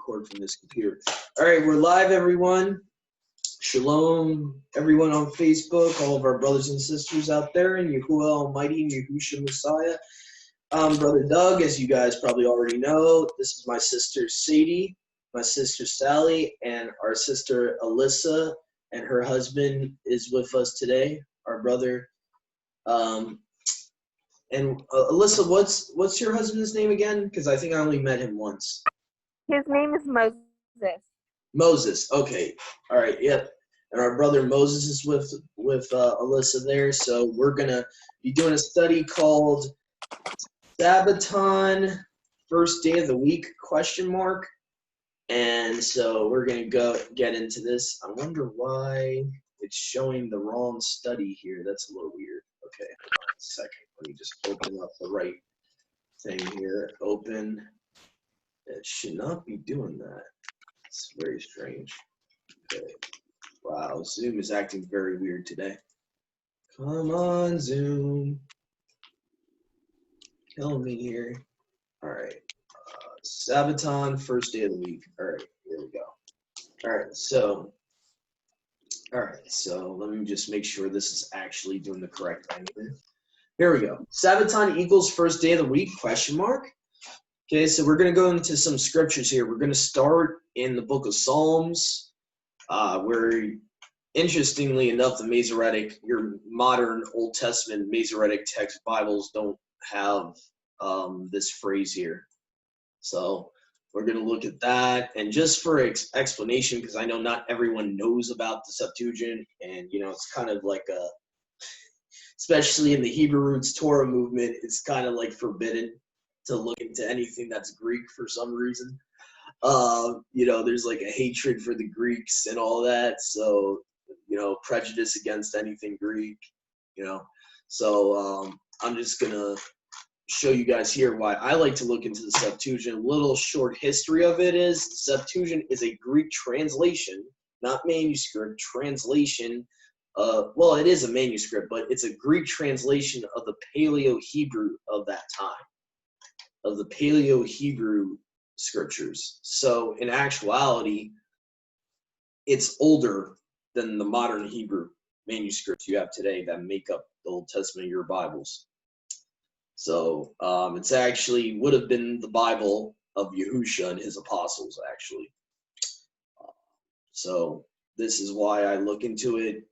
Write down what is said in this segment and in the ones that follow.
record from this computer. All right, we're live, everyone. Shalom, everyone on Facebook, all of our brothers and sisters out there, and Yahuwah Almighty and Yahushua Messiah. I'm Brother Doug, as you guys probably already know. This is my sister Sadie, my sister Sally, and our sister Alyssa, and her husband is with us today, our brother. And Alyssa, what's your husband's name again? Because I think I only met him once. His name is Moses. Moses. Okay. All right. Yep. And our brother Moses is with Alyssa there. So we're gonna be doing a study called Sabbaton, first day of the week ? And so we're gonna get into this. I wonder why it's showing the wrong study here. That's a little weird. Okay. Hold on a second. Let me just open up the right thing here. Open. It should not be doing that. It's very strange. Okay. Wow, Zoom is acting very weird today. Come on, Zoom. Kill me here. All right. Sabbaton, first day of the week. All right, here we go. All right, so let me just make sure this is actually doing the correct thing here. Here we go. Sabbaton equals first day of the week, ? Okay, so we're going to go into some scriptures here. We're going to start in the book of Psalms, where, interestingly enough, the Masoretic, your modern Old Testament Masoretic text Bibles don't have this phrase here. So we're going to look at that. And just for explanation, because I know not everyone knows about the Septuagint, and, it's kind of like especially in the Hebrew Roots Torah movement, it's kind of like forbidden to look into anything that's Greek for some reason. There's like a hatred for the Greeks and all that. So, prejudice against anything Greek, So I'm just going to show you guys here why I like to look into the Septuagint. A little short history of it is the Septuagint is a Greek translation, not manuscript, translation. Well, it is a manuscript, but it's a Greek translation of the Paleo-Hebrew of that time, of the Paleo-Hebrew scriptures. So in actuality, it's older than the modern Hebrew manuscripts you have today that make up the Old Testament of your Bibles. So it's actually would have been the Bible of Yahushua and his apostles, actually. So this is why I look into it.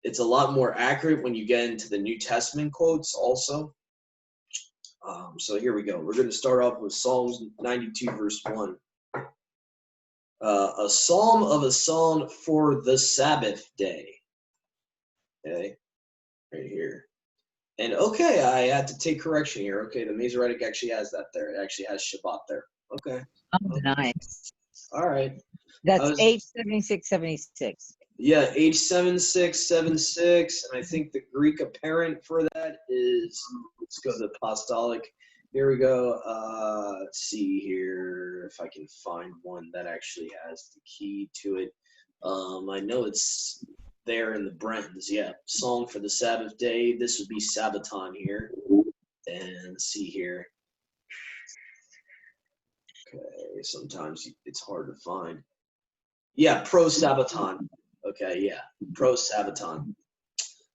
It's a lot more accurate when you get into the New Testament quotes also. So here we go. We're going to start off with Psalms 92, verse 1. A psalm of a song for the Sabbath day. Okay, right here. And okay, I had to take correction here. Okay, the Masoretic actually has that there. It actually has Shabbat there. Okay. Oh, nice. All right. That's H7676. Yeah, H7676. And I think the Greek apparent for that is, let's go to the apostolic. Here we go. Let's see here if I can find one that actually has the key to it. I know it's there in the Brentons. Yeah, Psalm for the Sabbath day. This would be Sabbaton here. And let's see here. Okay, sometimes it's hard to find. Yeah, pro Sabbaton. Okay, yeah, pro Sabbaton.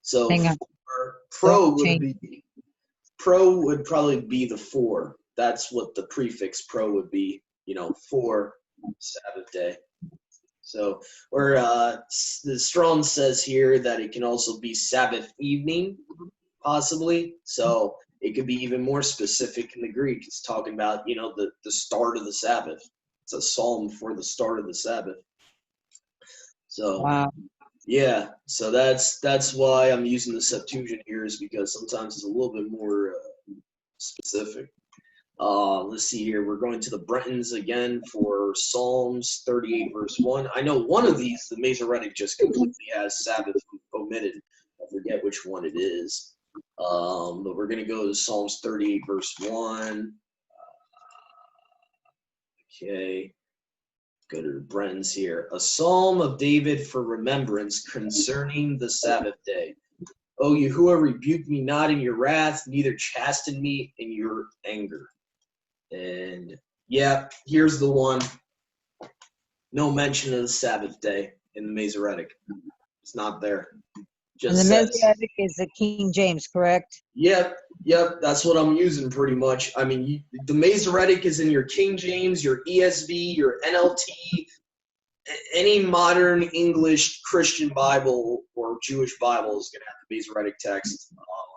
So pro would probably be the 4. That's what the prefix pro would be, for Sabbath day. So, or the Strong says here that it can also be Sabbath evening, possibly. So it could be even more specific in the Greek. It's talking about, the start of the Sabbath. It's a psalm for the start of the Sabbath. So, wow. Yeah, so that's why I'm using the Septuagint here, is because sometimes it's a little bit more specific. Let's see here. We're going to the Brentons again for Psalms 38, verse 1. I know one of these, the Masoretic, just completely has Sabbath omitted. I forget which one it is. But we're going to go to Psalms 38, verse 1. Okay. Go to the Brentons here. A psalm of David for remembrance concerning the Sabbath day. O Yahuwah, rebuke me not in your wrath, neither chasten me in your anger. And Yeah, here's the one. No mention of the Sabbath day in the Masoretic. It's not there. And Just the says, Messianic is the King James, correct? yep, that's what I'm using pretty much. I mean, the Masoretic is in your King James, your ESV, your NLT, any modern English Christian Bible or Jewish Bible is going to have the Masoretic text.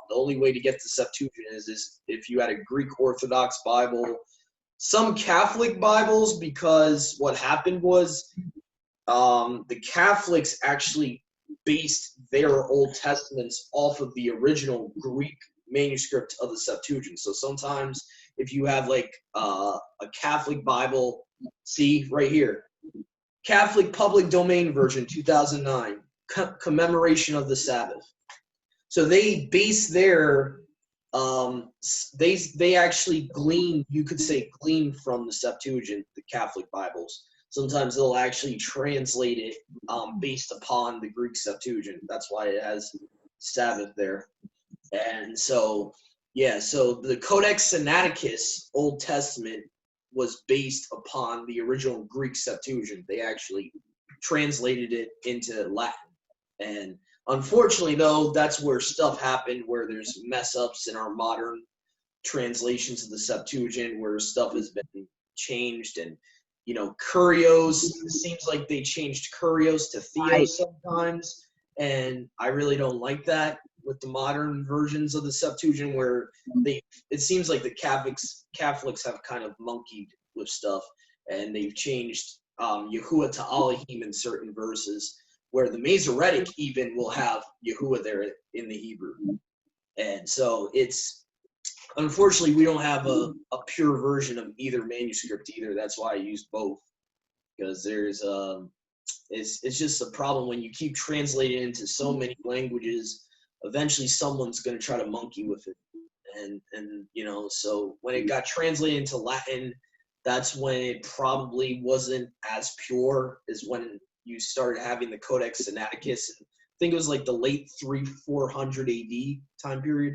The only way to get the Septuagint is if you had a Greek Orthodox Bible. Some Catholic Bibles, because what happened was the Catholics actually based their Old Testaments off of the original Greek manuscript of the Septuagint. So sometimes if you have like a Catholic Bible, see right here, Catholic Public Domain Version 2009, commemoration of the Sabbath. So they base their they actually glean, you could say glean from the Septuagint, the Catholic Bibles. Sometimes they'll actually translate it based upon the Greek Septuagint. That's why it has Sabbath there. And so, yeah, so the Codex Sinaiticus, Old Testament, was based upon the original Greek Septuagint. They actually translated it into Latin. And unfortunately, though, that's where stuff happened, where there's mess ups in our modern translations of the Septuagint, where stuff has been changed. And, you know, kurios, it seems like they changed kurios to theos sometimes. And I really don't like that with the modern versions of the Septuagint, where it seems like the Catholics have kind of monkeyed with stuff, and they've changed Yahuwah to Elohim in certain verses, where the Masoretic even will have Yahuwah there in the Hebrew. And so it's, unfortunately, we don't have a pure version of either manuscript either. That's why I use both, because there's it's just a problem when you keep translating into so many languages. Eventually someone's going to try to monkey with it. And you know, so when it got translated into Latin, that's when it probably wasn't as pure as when you started having the Codex Sinaiticus. I think it was like the late 400 AD time period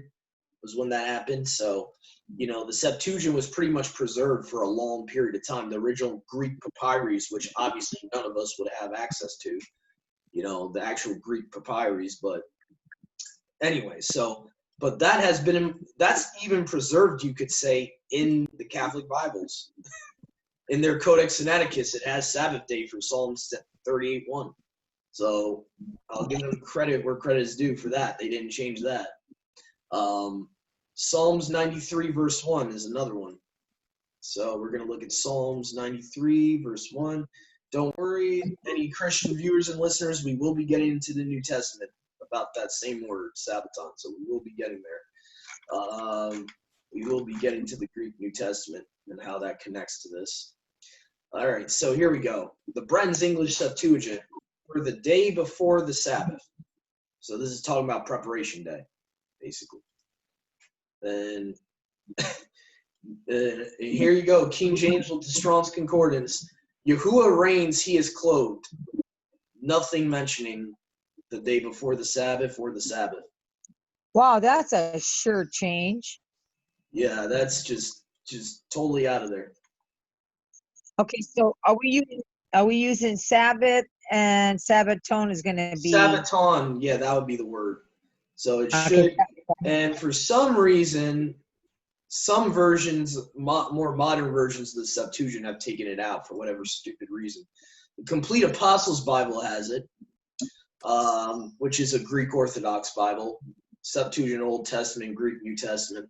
was when that happened. So, you know, the Septuagint was pretty much preserved for a long period of time. The original Greek papyrus, which obviously none of us would have access to, you know, the actual Greek papyrus. But anyway, so, but that's even preserved, you could say, in the Catholic Bibles. In their Codex Sinaiticus, it has Sabbath day for Psalms 38:1. So I'll give them credit where credit is due for that. They didn't change that. Psalms 93 verse 1 is another one. So we're going to look at Psalms 93 verse 1. Don't worry, any Christian viewers and listeners, we will be getting into the New Testament about that same word, Sabbaton. So we will be getting there. We will be getting to the Greek New Testament and how that connects to this. All right, so here we go. The Brenton's English Septuagint for the day before the Sabbath. So this is talking about preparation day, basically. And here you go, King James with the Strong's Concordance. Yahuwah reigns, he is clothed. Nothing mentioning the day before the Sabbath or the Sabbath. Wow, that's a sure change. Yeah, that's just totally out of there. Okay, so are we using Sabbath, and Sabbaton is going to be Sabbaton? Yeah, that would be the word. So it should. And for some reason, some versions, more modern versions of the Septuagint, have taken it out for whatever stupid reason. The Complete Apostles Bible has it, which is a Greek Orthodox Bible. Septuagint, Old Testament, Greek New Testament.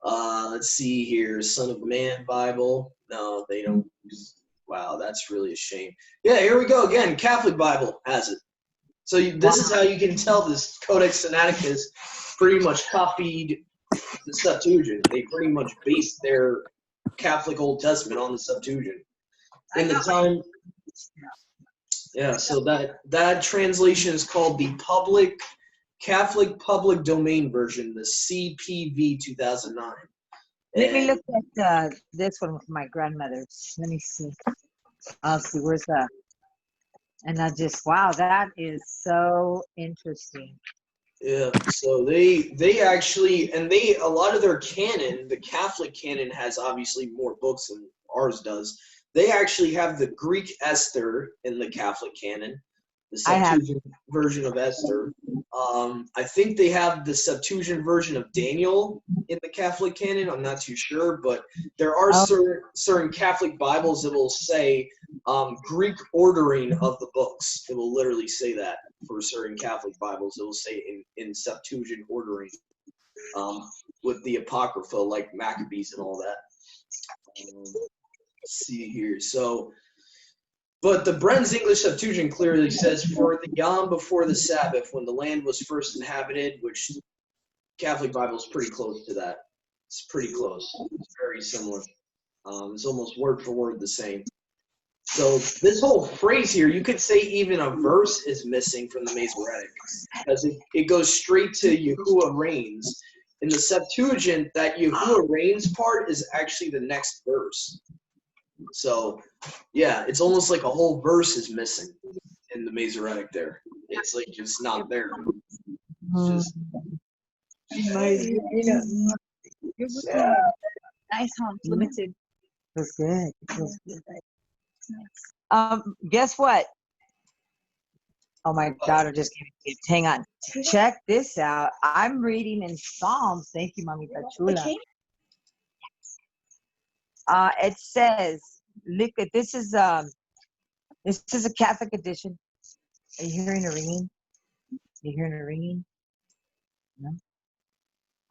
Let's see here, Son of Man Bible. No, they don't use. Wow, that's really a shame. Yeah, here we go again. Catholic Bible has it. So this is how you can tell this Codex Sinaiticus pretty much copied the Septuagint. They pretty much based their Catholic Old Testament on the Septuagint. In the time, yeah. So that translation is called the Catholic Public Domain Version, the CPV 2009. Let me look at this one with my grandmother's. Let me see. I'll see where's that. And I just, wow, that is so interesting. Yeah, so they actually, and a lot of their canon, the Catholic canon, has obviously more books than ours does. They actually have the Greek Esther in the Catholic canon, the I have. Septuagint version of Esther. I think they have the Septuagint version of Daniel in the Catholic canon. I'm not too sure, but there are certain Catholic Bibles that will say Greek ordering of the books. It will literally say that for certain Catholic Bibles. It will say in Septuagint ordering with the Apocrypha, like Maccabees and all that. Let's see here. So, but the Bren's English Septuagint clearly says, for the yom before the Sabbath, when the land was first inhabited, which Catholic Bible is pretty close to that. It's pretty close. It's very similar. It's almost word for word the same. So this whole phrase here, you could say even a verse is missing from the Masoretic, because it goes straight to Yahuwah reigns. In the Septuagint, that Yahuwah reigns part is actually the next verse. So, yeah, it's almost like a whole verse is missing in the Masoretic there. It's like it's not there. It's just Nice home, limited. That's good. That's good. Guess what? Oh, my daughter just gave me gifts. Hang on. Check this out. I'm reading in Psalms. Thank you, Mamita Chula. It says, look at this is a Catholic edition. Are you hearing a ringing? You hearing a ringing? No?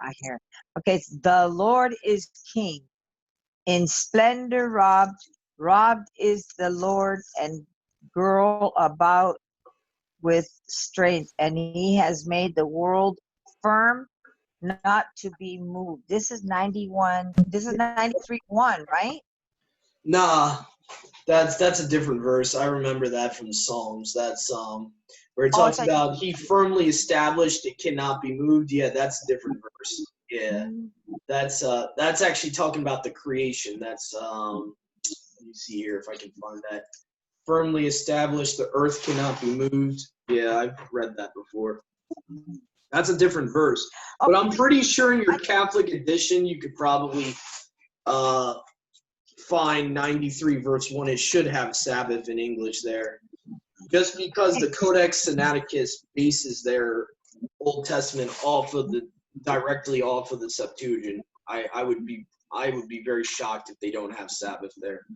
I hear. Okay, it's the Lord is King. In splendor robbed is the Lord, and girded about with strength, and he has made the world firm, not to be moved. This is 91. This is 93:1, right? nah. That's a different verse. I remember that from Psalms. That's where it talks about he firmly established it cannot be moved. Yeah, that's a different verse. Yeah, that's actually talking about the creation. That's let me see here if I can find that. Firmly established, the earth cannot be moved. Yeah, I've read that before. That's a different verse. But I'm pretty sure in your Catholic edition, you could probably find 93 verse 1. It should have Sabbath in English there. Just because the Codex Sinaiticus bases their Old Testament directly off of the Septuagint, I would be very shocked if they don't have Sabbath there.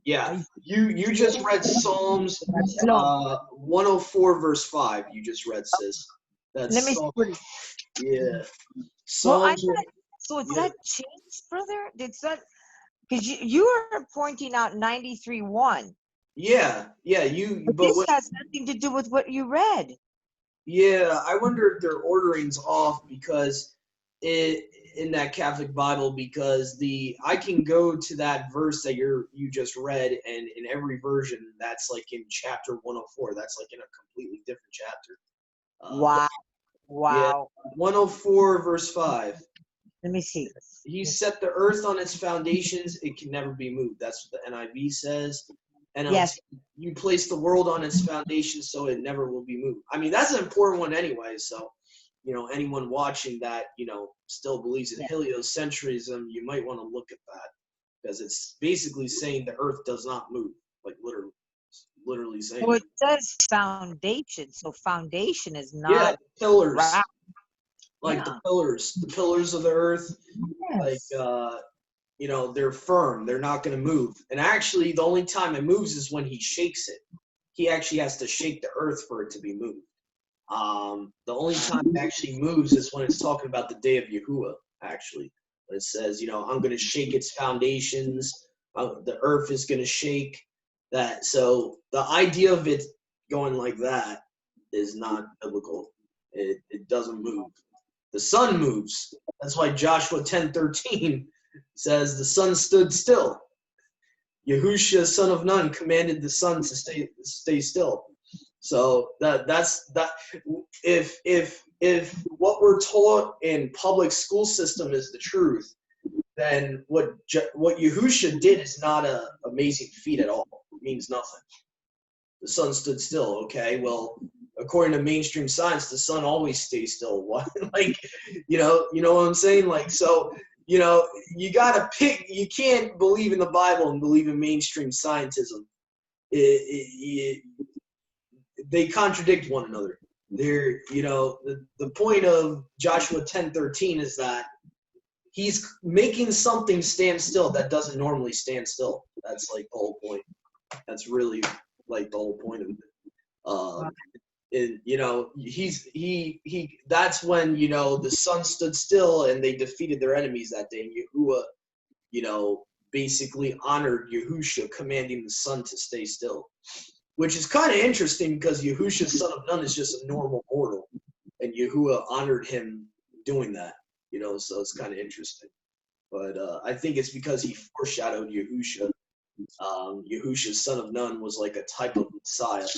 Yeah, you just read Psalms 104 verse 5. You just read, sis. That's Let me see. Yeah. Psalms, so is that changed, brother? Did that? Because you are pointing out 93:1. Yeah. But this has nothing to do with what you read. Yeah, I wonder if their ordering's off because in that Catholic Bible, because I can go to that verse that you just read, and in every version that's like in chapter 104. That's like in a completely different chapter. Wow. Yeah, 104 verse 5. Let me see. He set the earth on its foundations; it can never be moved. That's what the NIV says. And yes, you place the world on its foundation, so it never will be moved. I mean, that's an important one anyway. So, anyone watching that, still believes in heliocentrism, you might want to look at that because it's basically saying the earth does not move, like literally saying. Well, it says foundation, so foundation is not pillars. Round. Like the pillars of the earth, like they're firm. They're not going to move. And actually, the only time it moves is when he shakes it. He actually has to shake the earth for it to be moved. The only time it actually moves is when it's talking about the day of Yahuwah, actually. When it says, I'm going to shake its foundations. The earth is going to shake that. So the idea of it going like that is not biblical. It doesn't move. The sun moves. That's why Joshua 10:13 says the sun stood still. Yahushua, son of Nun, commanded the sun to stay still. So that's that. If what we're taught in public school system is the truth, then what Yahushua did is not an amazing feat at all. It means nothing. The sun stood still. Okay, well, according to mainstream science, the sun always stays still. What, you know what I'm saying? Like, so you know, you gotta pick. You can't believe in the Bible and believe in mainstream scientism. They contradict one another. They're, you know, the point of Joshua 10:13 is that he's making something stand still that doesn't normally stand still. That's like the whole point. That's really like the whole point of it. And you know, he that's when, you know, the sun stood still and they defeated their enemies that day. And Yahuwah, you know, basically honored Yahusha, commanding the sun to stay still, which is kind of interesting because Yahusha, son of Nun, is just a normal mortal, and Yahuwah honored him doing that. You know, so it's kind of interesting. But I think it's because he foreshadowed Yahusha. Yahusha, son of Nun, was like a type of Messiah,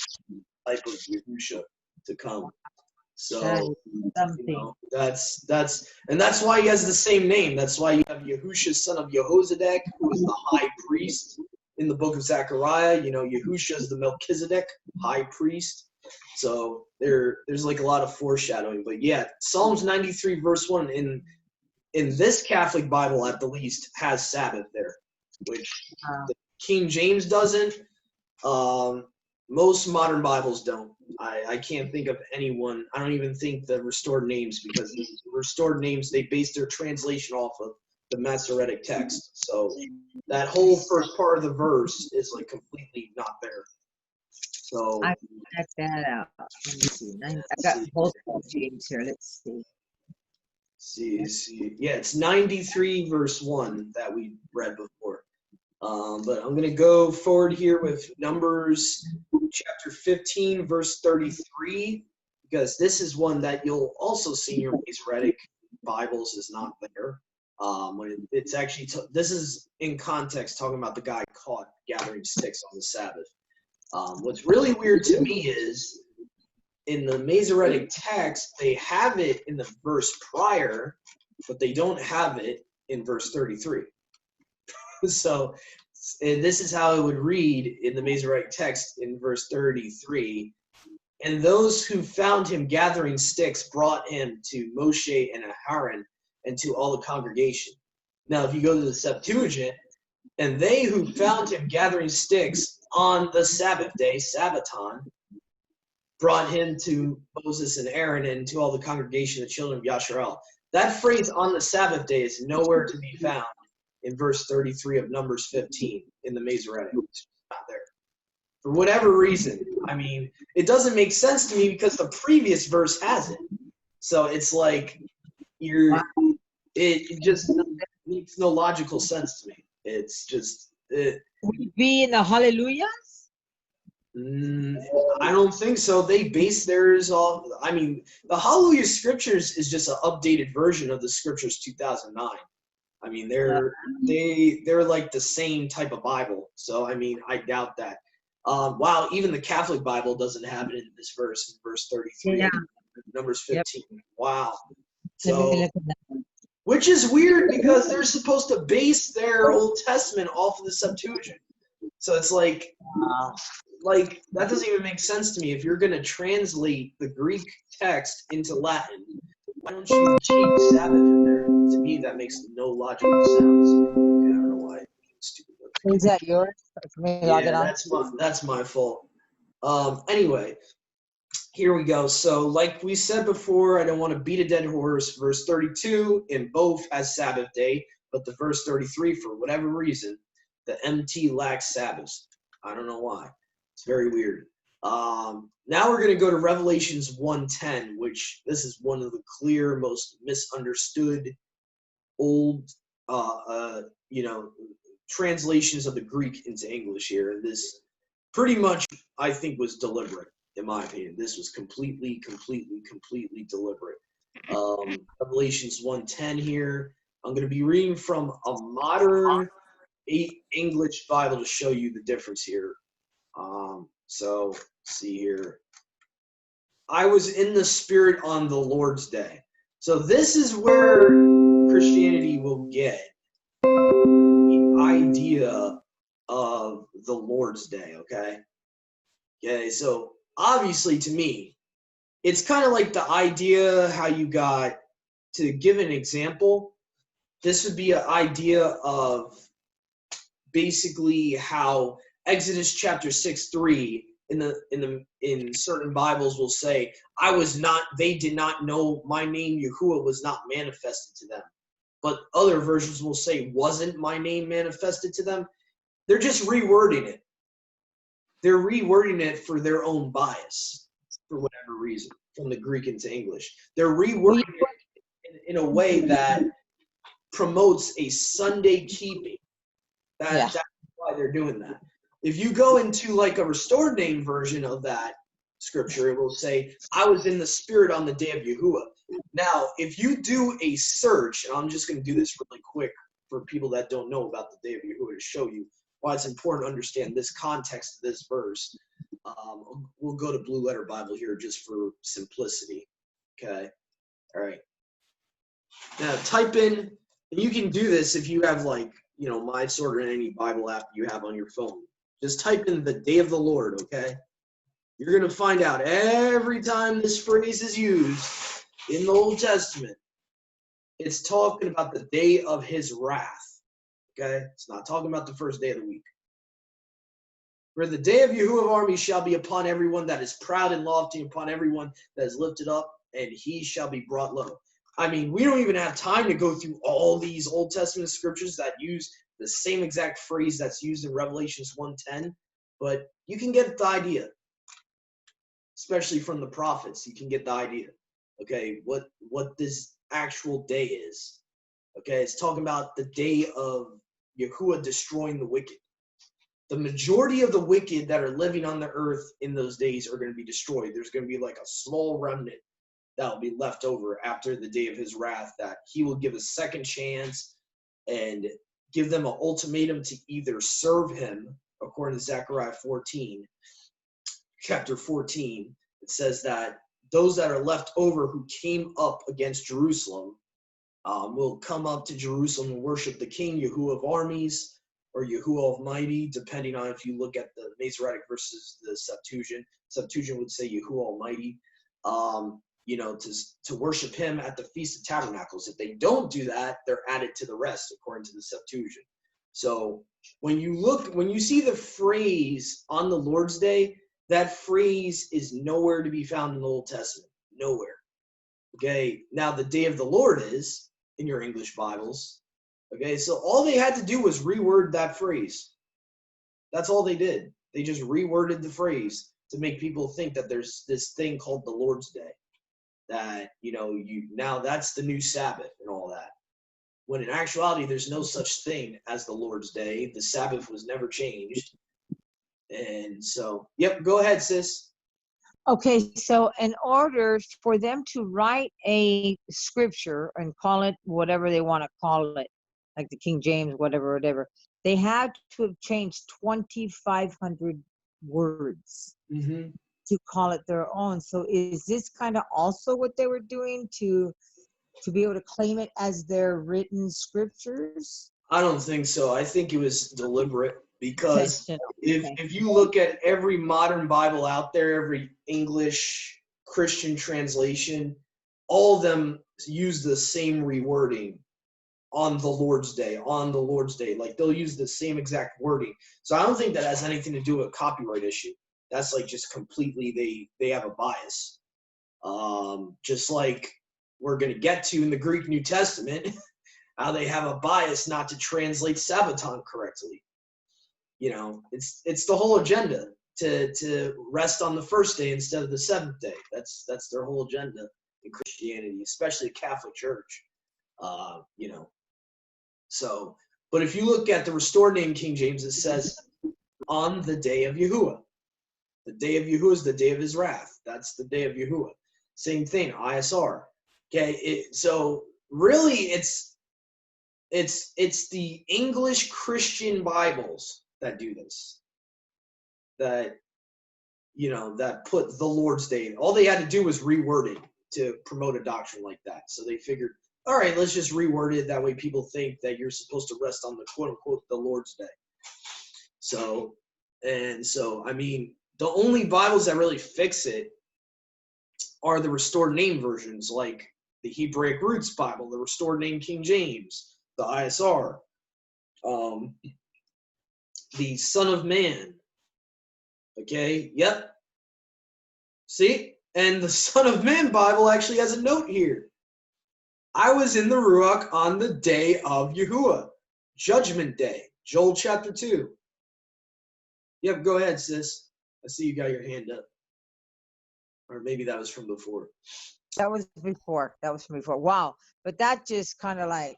type of Yahusha to come. So, you know, that's why he has the same name. That's why you have Yahusha, son of Jehozadak, who is the high priest in the book of Zechariah. You know, Yahusha is the Melchizedek high priest. So there's like a lot of foreshadowing. But yeah, Psalms 93 verse 1 in this Catholic Bible at the least has Sabbath there, which the King James doesn't. Most modern Bibles don't. I can't think of anyone. I don't even think the restored names, because the restored names, they base their translation off of the Masoretic text. So that whole first part of the verse is like completely not there. So I check that out. Let me see. I got both James here. Let's see. See. Yeah, it's 93 verse 1 that we read before. But I'm going to go forward here with Numbers chapter 15, verse 33, because this is one that you'll also see in your Masoretic Bibles is not there. When it's actually, this is in context talking about the guy caught gathering sticks on the Sabbath. What's really weird to me is in the Masoretic text, they have it in the verse prior, but they don't have it in verse 33. So, and this is how it would read in the Masoretic text in verse 33. And those who found him gathering sticks brought him to Moshe and Aharon and to all the congregation. Now, if you go to the Septuagint, and they who found him gathering sticks on the Sabbath day, Sabbaton, brought him to Moses and Aaron and to all the congregation, the children of Yasharel. That phrase on the Sabbath day is nowhere to be found in verse 33 of Numbers 15 in the Masoretic. It's not there. For whatever reason. I mean, it doesn't make sense to me because the previous verse has it. So it's like it just makes no logical sense to me. It's just Would it be in the Hallelujahs? I don't think so. They base theirs off. I mean, the Hallelujah Scriptures is just an updated version of the Scriptures 2009. I mean, they're like the same type of Bible. So I mean, I doubt that. Wow, even the Catholic Bible doesn't have it in this verse, in verse 33, Yeah. Numbers 15. Yep. Wow. Let me So, look at that. which is weird because they're supposed to base their Old Testament off of the Septuagint. So it's like that doesn't even make sense to me. If you're going to translate the Greek text into Latin, why don't you change Sabbath in there? To me, that makes no logical sense. Yeah, I don't know why. Stupid. Is that yours? Yeah, that's my fault. Anyway, here we go. So, like we said before, I don't want to beat a dead horse. Verse 32 in both has Sabbath day, but the verse 33, for whatever reason, the MT lacks Sabbath. I don't know why. It's very weird. Now we're going to go to Revelations 1:10, which this is one of the clear, most misunderstood old, translations of the Greek into English here. And this pretty much, I think, was deliberate, in my opinion. This was completely deliberate. Revelations 1:10 here. I'm going to be reading from a modern English Bible to show you the difference here. So, let's see here. I was in the Spirit on the Lord's Day. So this is where Christianity will get the idea of the Lord's Day, okay? Okay, so obviously to me, it's kind of like the idea how you got, to give an example, this would be an idea of basically how Exodus chapter 6:3 in certain Bibles will say, they did not know my name Yahuwah was not manifested to them. But other versions will say, wasn't my name manifested to them? They're just rewording it. They're rewording it for their own bias, for whatever reason, from the Greek into English. They're rewording it in a way that promotes a Sunday keeping. That's why they're doing that. If you go into like a restored name version of that scripture, it will say, I was in the spirit on the day of Yahuwah. Now, if you do a search, and I'm just going to do this really quick for people that don't know about the day of Yahuwah to show you why it's important to understand this context of this verse. We'll go to Blue Letter Bible here just for simplicity. Okay. All right. Now type in, and you can do this if you have like, my sword or any Bible app you have on your phone. Just type in the day of the Lord, okay? You're going to find out every time this phrase is used in the Old Testament, it's talking about the day of his wrath, okay? It's not talking about the first day of the week. For the day of Yahuwah of armies shall be upon everyone that is proud and lofty, upon everyone that is lifted up, and he shall be brought low. I mean, we don't even have time to go through all these Old Testament scriptures that use the same exact phrase that's used in Revelations 1:10, but you can get the idea, especially from the prophets. You can get the idea, okay, what this actual day is. Okay, it's talking about the day of Yahuwah destroying the wicked. The majority of the wicked that are living on the earth in those days are going to be destroyed. There's going to be like a small remnant that will be left over after the day of his wrath, that he will give a second chance and give them an ultimatum to either serve him, according to Zechariah 14, chapter 14. It says that those that are left over who came up against Jerusalem will come up to Jerusalem and worship the King, Yahuwah of armies, or Yahuwah Almighty, depending on if you look at the Masoretic versus the Septuagint. Septuagint would say Yahuwah Almighty. To worship him at the Feast of Tabernacles. If they don't do that, they're added to the rest, according to the Septuagint. So when you see the phrase on the Lord's Day, that phrase is nowhere to be found in the Old Testament. Nowhere. Okay, now the day of the Lord is in your English Bibles. Okay, so all they had to do was reword that phrase. That's all they did. They just reworded the phrase to make people think that there's this thing called the Lord's Day. That, now that's the new Sabbath and all that. When in actuality, there's no such thing as the Lord's Day. The Sabbath was never changed. And so, yep, go ahead, sis. Okay, so in order for them to write a scripture and call it whatever they want to call it, like the King James, whatever, they had to have changed 2,500 words. Mm-hmm. To call it their own. So is this kind of also what they were doing to be able to claim it as their written scriptures? I don't think so. I think it was deliberate, because Okay. if you look at every modern Bible out there, every English Christian translation, all of them use the same rewording on the Lord's Day, Like they'll use the same exact wording. So I don't think that has anything to do with a copyright issue. That's like just completely, they have a bias. Just like we're going to get to in the Greek New Testament, how they have a bias not to translate Sabbaton correctly. It's the whole agenda to rest on the first day instead of the seventh day. That's their whole agenda in Christianity, especially the Catholic Church. So, but if you look at the restored name King James, it says on the day of Yahuwah. The day of Yahuwah is the day of his wrath. That's the day of Yahuwah. Same thing, ISR. Okay, so really it's the English Christian Bibles that do this. That put the Lord's Day. All they had to do was reword it to promote a doctrine like that. So they figured, all right, let's just reword it. That way people think that you're supposed to rest on the quote unquote the Lord's Day. So, I mean, the only Bibles that really fix it are the restored name versions, like the Hebraic Roots Bible, the restored name King James, the ISR, the Son of Man. Okay, yep. See? And the Son of Man Bible actually has a note here. I was in the Ruach on the day of Yahuwah, Judgment Day, Joel chapter 2. Yep, go ahead, sis. I see you got your hand up. Or maybe that was from before. That was before. That was from before. Wow. But that just kind of like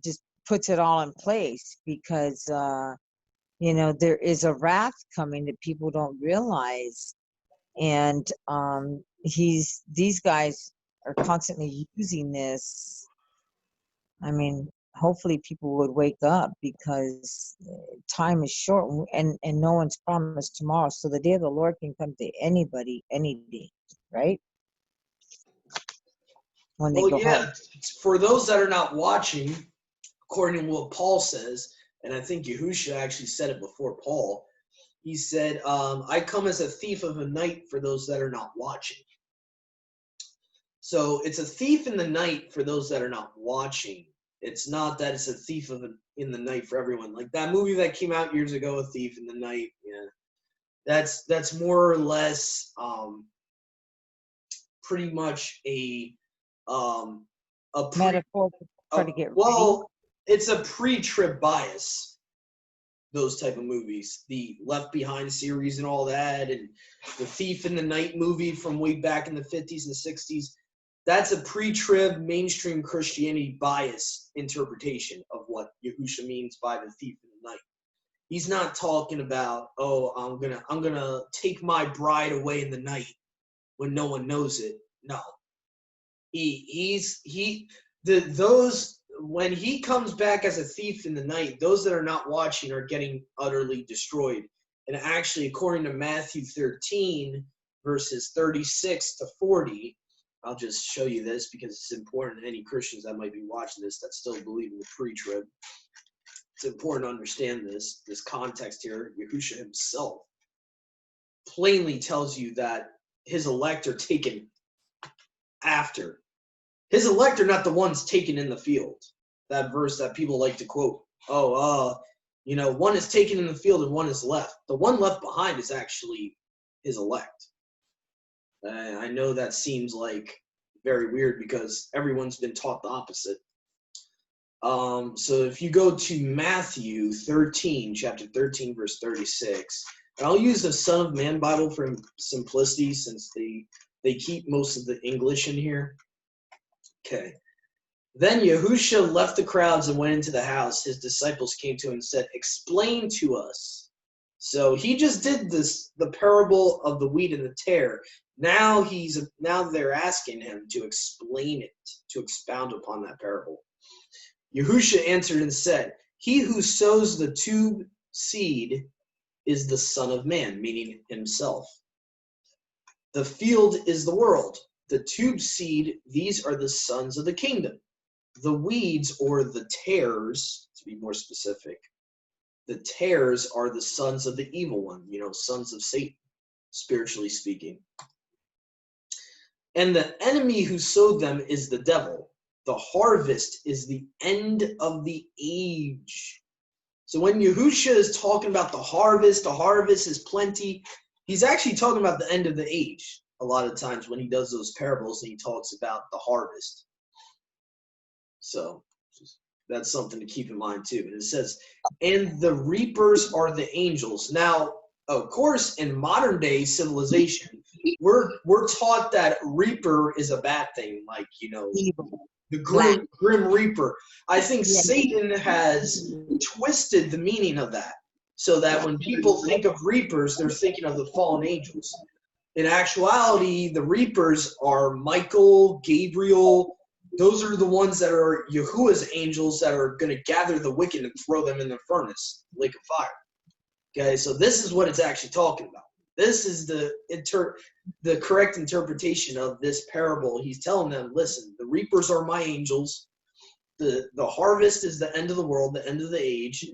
just puts it all in place because there is a wrath coming that people don't realize. And these guys are constantly using this. I mean, hopefully people would wake up because time is short and no one's promised tomorrow. So the day of the Lord can come to anybody, any day, right? When they go home. For those that are not watching, according to what Paul says, and I think Yahusha actually said it before Paul, he said, I come as a thief of the night for those that are not watching. So it's a thief in the night for those that are not watching. It's not that it's a thief in the night for everyone. Like that movie that came out years ago, A Thief in the Night. Yeah, that's more or less pretty much a metaphor for to get well, it's a pre-trib bias. Those type of movies, the Left Behind series and all that, and the Thief in the Night movie from way back in the 50s and 60s. That's a pre-trib mainstream Christianity bias interpretation of what Yahusha means by the thief in the night. He's not talking about, oh, I'm gonna take my bride away in the night when no one knows it. No. When he comes back as a thief in the night, those that are not watching are getting utterly destroyed. And actually, according to Matthew 13, verses 36 to 40, I'll just show you this because it's important to any Christians that might be watching this that still believe in the pre-trib. It's important to understand this context here. Yahusha himself plainly tells you that his elect are taken after. His elect are not the ones taken in the field. That verse that people like to quote. One is taken in the field and one is left. The one left behind is actually his elect. I know that seems like very weird because everyone's been taught the opposite. So if you go to Matthew 13, chapter 13, verse 36, and I'll use the Son of Man Bible for simplicity since they keep most of the English in here. Okay. Then Yahusha left the crowds and went into the house. His disciples came to him and said, "Explain to us." So he just did the parable of the wheat and the tare. Now they're asking him to explain it, to expound upon that parable. Yahusha answered and said, "He who sows the tube seed is the Son of Man," meaning himself. "The field is the world. The tube seed, these are the sons of the kingdom. The weeds, or the tares, to be more specific, the tares are the sons of the evil one, sons of Satan, spiritually speaking. And the enemy who sowed them is the devil. The harvest is the end of the age." So when Yahusha is talking about the harvest is plenty, he's actually talking about the end of the age. A lot of times when he does those parables and he talks about the harvest. So that's something to keep in mind too. And it says, "And the reapers are the angels." Now, of course, in modern day civilization, we're taught that reaper is a bad thing, like the grim reaper. I think Satan has twisted the meaning of that, so that when people think of reapers, they're thinking of the fallen angels. In actuality, the reapers are Michael, Gabriel. Those are the ones that are Yahuwah's angels that are going to gather the wicked and throw them in the furnace, lake of fire. Okay, so this is what it's actually talking about. This is the correct interpretation of this parable. He's telling them, listen, the reapers are my angels. The harvest is the end of the world, the end of the age.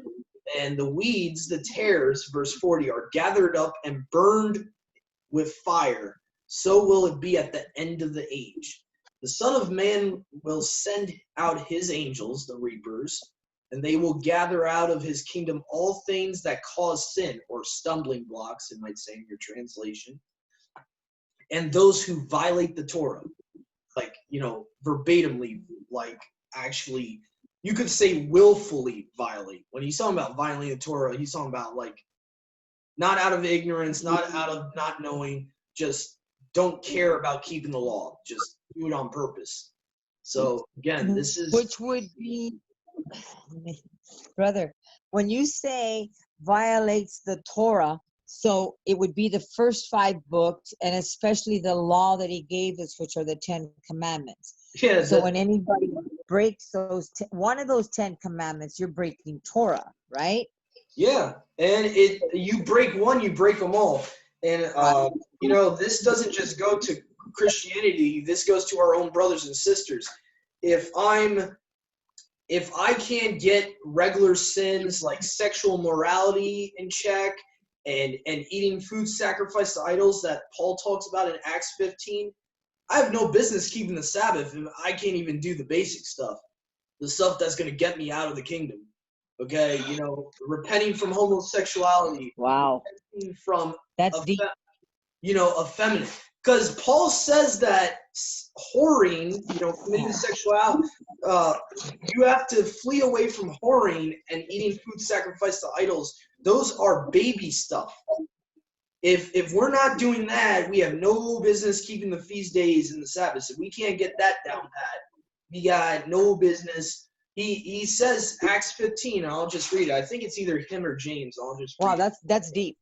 And the weeds, the tares, verse 40, are gathered up and burned with fire. So will it be at the end of the age. The Son of Man will send out his angels, the reapers, and they will gather out of his kingdom all things that cause sin, or stumbling blocks, it might say in your translation, and those who violate the Torah, like, verbatimly, like, actually, you could say willfully violate. When he's talking about violating the Torah, he's talking about, like, not out of ignorance, not out of not knowing, just don't care about keeping the law. Just do it on purpose. So, again, this is... Which would be, brother, when you say violates the Torah, so it would be the first 5 books, and especially the law that he gave us, which are the 10 commandments. Yeah, So when anybody breaks one of those 10 commandments, you're breaking Torah, right? Yeah, and you break one, you break them all. And, this doesn't just go to Christianity. This goes to our own brothers and sisters. If I can't get regular sins like sexual morality in check and eating food sacrificed to idols that Paul talks about in Acts 15, I have no business keeping the Sabbath if I can't even do the basic stuff, the stuff that's going to get me out of the kingdom. Okay, repenting from homosexuality. Wow. Repenting from That's deep. effeminate. Because Paul says that whoring, committing sexuality, you have to flee away from whoring and eating food sacrificed to idols. Those are baby stuff. If we're not doing that, we have no business keeping the feast days and the Sabbaths. If we can't get that down pat, we got no business. He says Acts 15. I'll just read it. I think it's either him or James. I'll just read Wow, that's deep.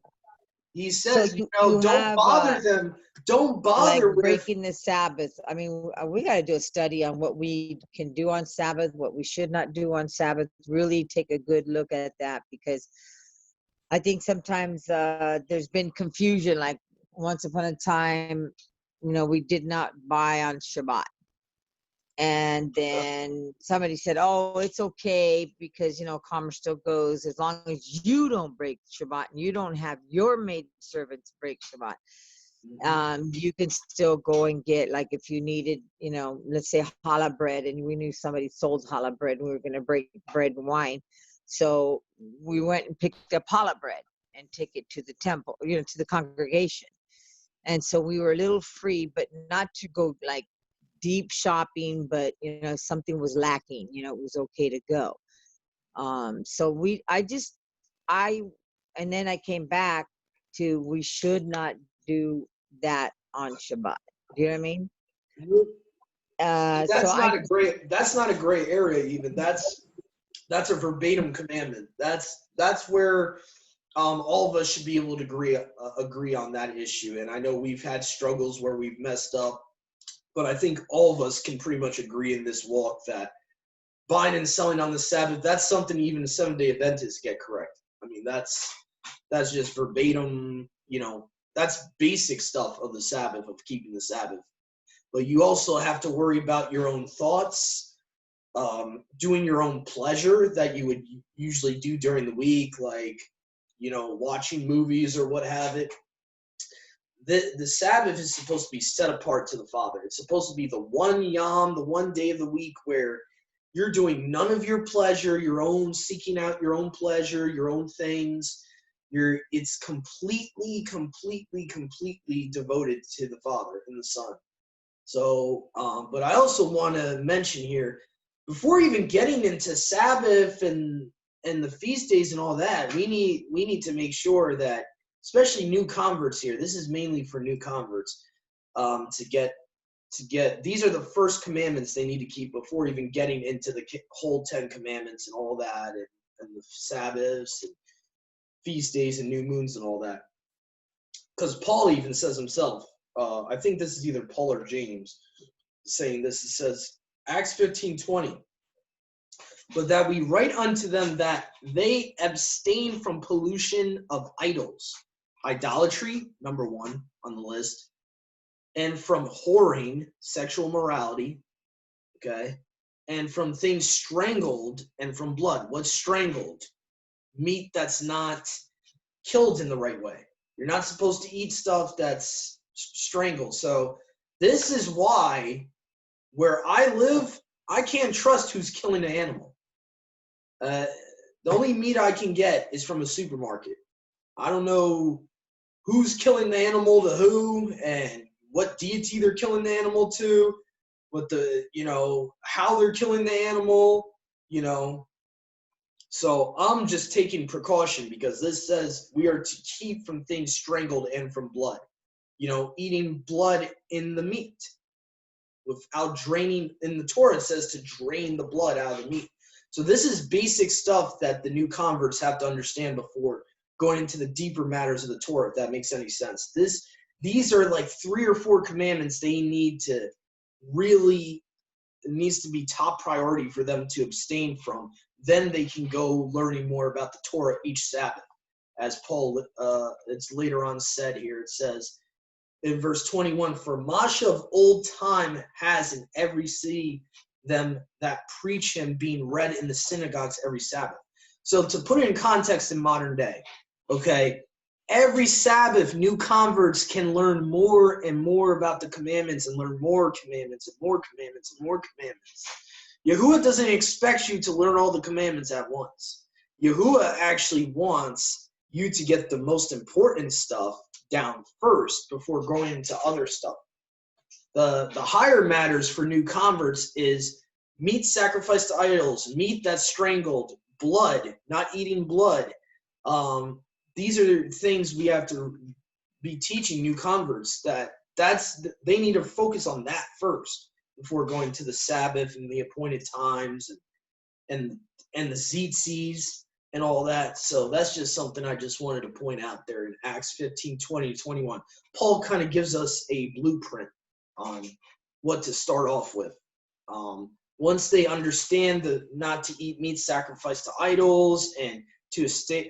He says, So don't bother them. Don't bother like with breaking the Sabbath. I mean, we got to do a study on what we can do on Sabbath, what we should not do on Sabbath. Really take a good look at that, because I think sometimes there's been confusion. Like once upon a time, we did not buy on Shabbat. And then somebody said, oh, it's okay because, commerce still goes as long as you don't break Shabbat and you don't have your maid servants break Shabbat. You can still go and get, like, if you needed, let's say challah bread, and we knew somebody sold challah bread and we were going to break bread and wine. So we went and picked up challah bread and take it to the temple, to the congregation. And so we were a little free, but not to go like deep shopping, but something was lacking, it was okay to go. So and then I came back to, we should not do that on Shabbat. Do you know what I mean? That's not a gray area even. That's a verbatim commandment. That's where all of us should be able to agree on that issue. And I know we've had struggles where we've messed up, but I think all of us can pretty much agree in this walk that buying and selling on the Sabbath, that's something even the Seventh-day Adventists get correct. I mean, that's just verbatim, that's basic stuff of the Sabbath, of keeping the Sabbath. But you also have to worry about your own thoughts, doing your own pleasure that you would usually do during the week, like, watching movies or what have it. The Sabbath is supposed to be set apart to the Father. It's supposed to be the one yom, the one day of the week where you're doing none of your pleasure, seeking out your own pleasure, your own things. It's completely devoted to the Father and the Son. So, but I also want to mention here, before even getting into Sabbath and the feast days and all that, we need to make sure that, especially new converts here, this is mainly for new converts, to get these are the first commandments they need to keep before even getting into the whole 10 commandments and all that, and the Sabbaths and feast days and new moons and all that. Because Paul even says himself, I think this is either Paul or James saying this, it says, Acts 15:20, but that we write unto them that they abstain from pollution of idols, idolatry, number 1 on the list, and from whoring, sexual morality, okay, and from things strangled, and from blood. What's strangled? Meat that's not killed in the right way. You're not supposed to eat stuff that's strangled. So this is why where I live, I can't trust who's killing the animal. The only meat I can get is from a supermarket. I don't know who's killing the animal to who and what deity they're killing the animal to, what the, how they're killing the animal, So I'm just taking precaution because this says we are to keep from things strangled and from blood. Eating blood in the meat without draining. In the Torah, it says to drain the blood out of the meat. So this is basic stuff that the new converts have to understand before going into the deeper matters of the Torah, if that makes any sense. These are like 3 or 4 commandments they need to really, it needs to be top priority for them to abstain from. Then they can go learning more about the Torah each Sabbath. As Paul, it's later on said here, it says in verse 21, for Masha of old time has in every city them that preach him being read in the synagogues every Sabbath. So to put it in context in modern day, okay, every Sabbath, new converts can learn more and more about the commandments and learn more commandments and more commandments and more commandments. Yahuwah doesn't expect you to learn all the commandments at once. Yahuwah actually wants you to get the most important stuff down first before going into other stuff. The higher matters for new converts is meat sacrificed to idols, meat that's strangled, blood, not eating blood. These are things we have to be teaching new converts they need to focus on that first before going to the Sabbath and the appointed times and the tzitzis and all that. So that's just something I just wanted to point out there in Acts 15, 20, 21. Paul kind of gives us a blueprint on what to start off with. Once they understand not to eat meat sacrificed to idols and to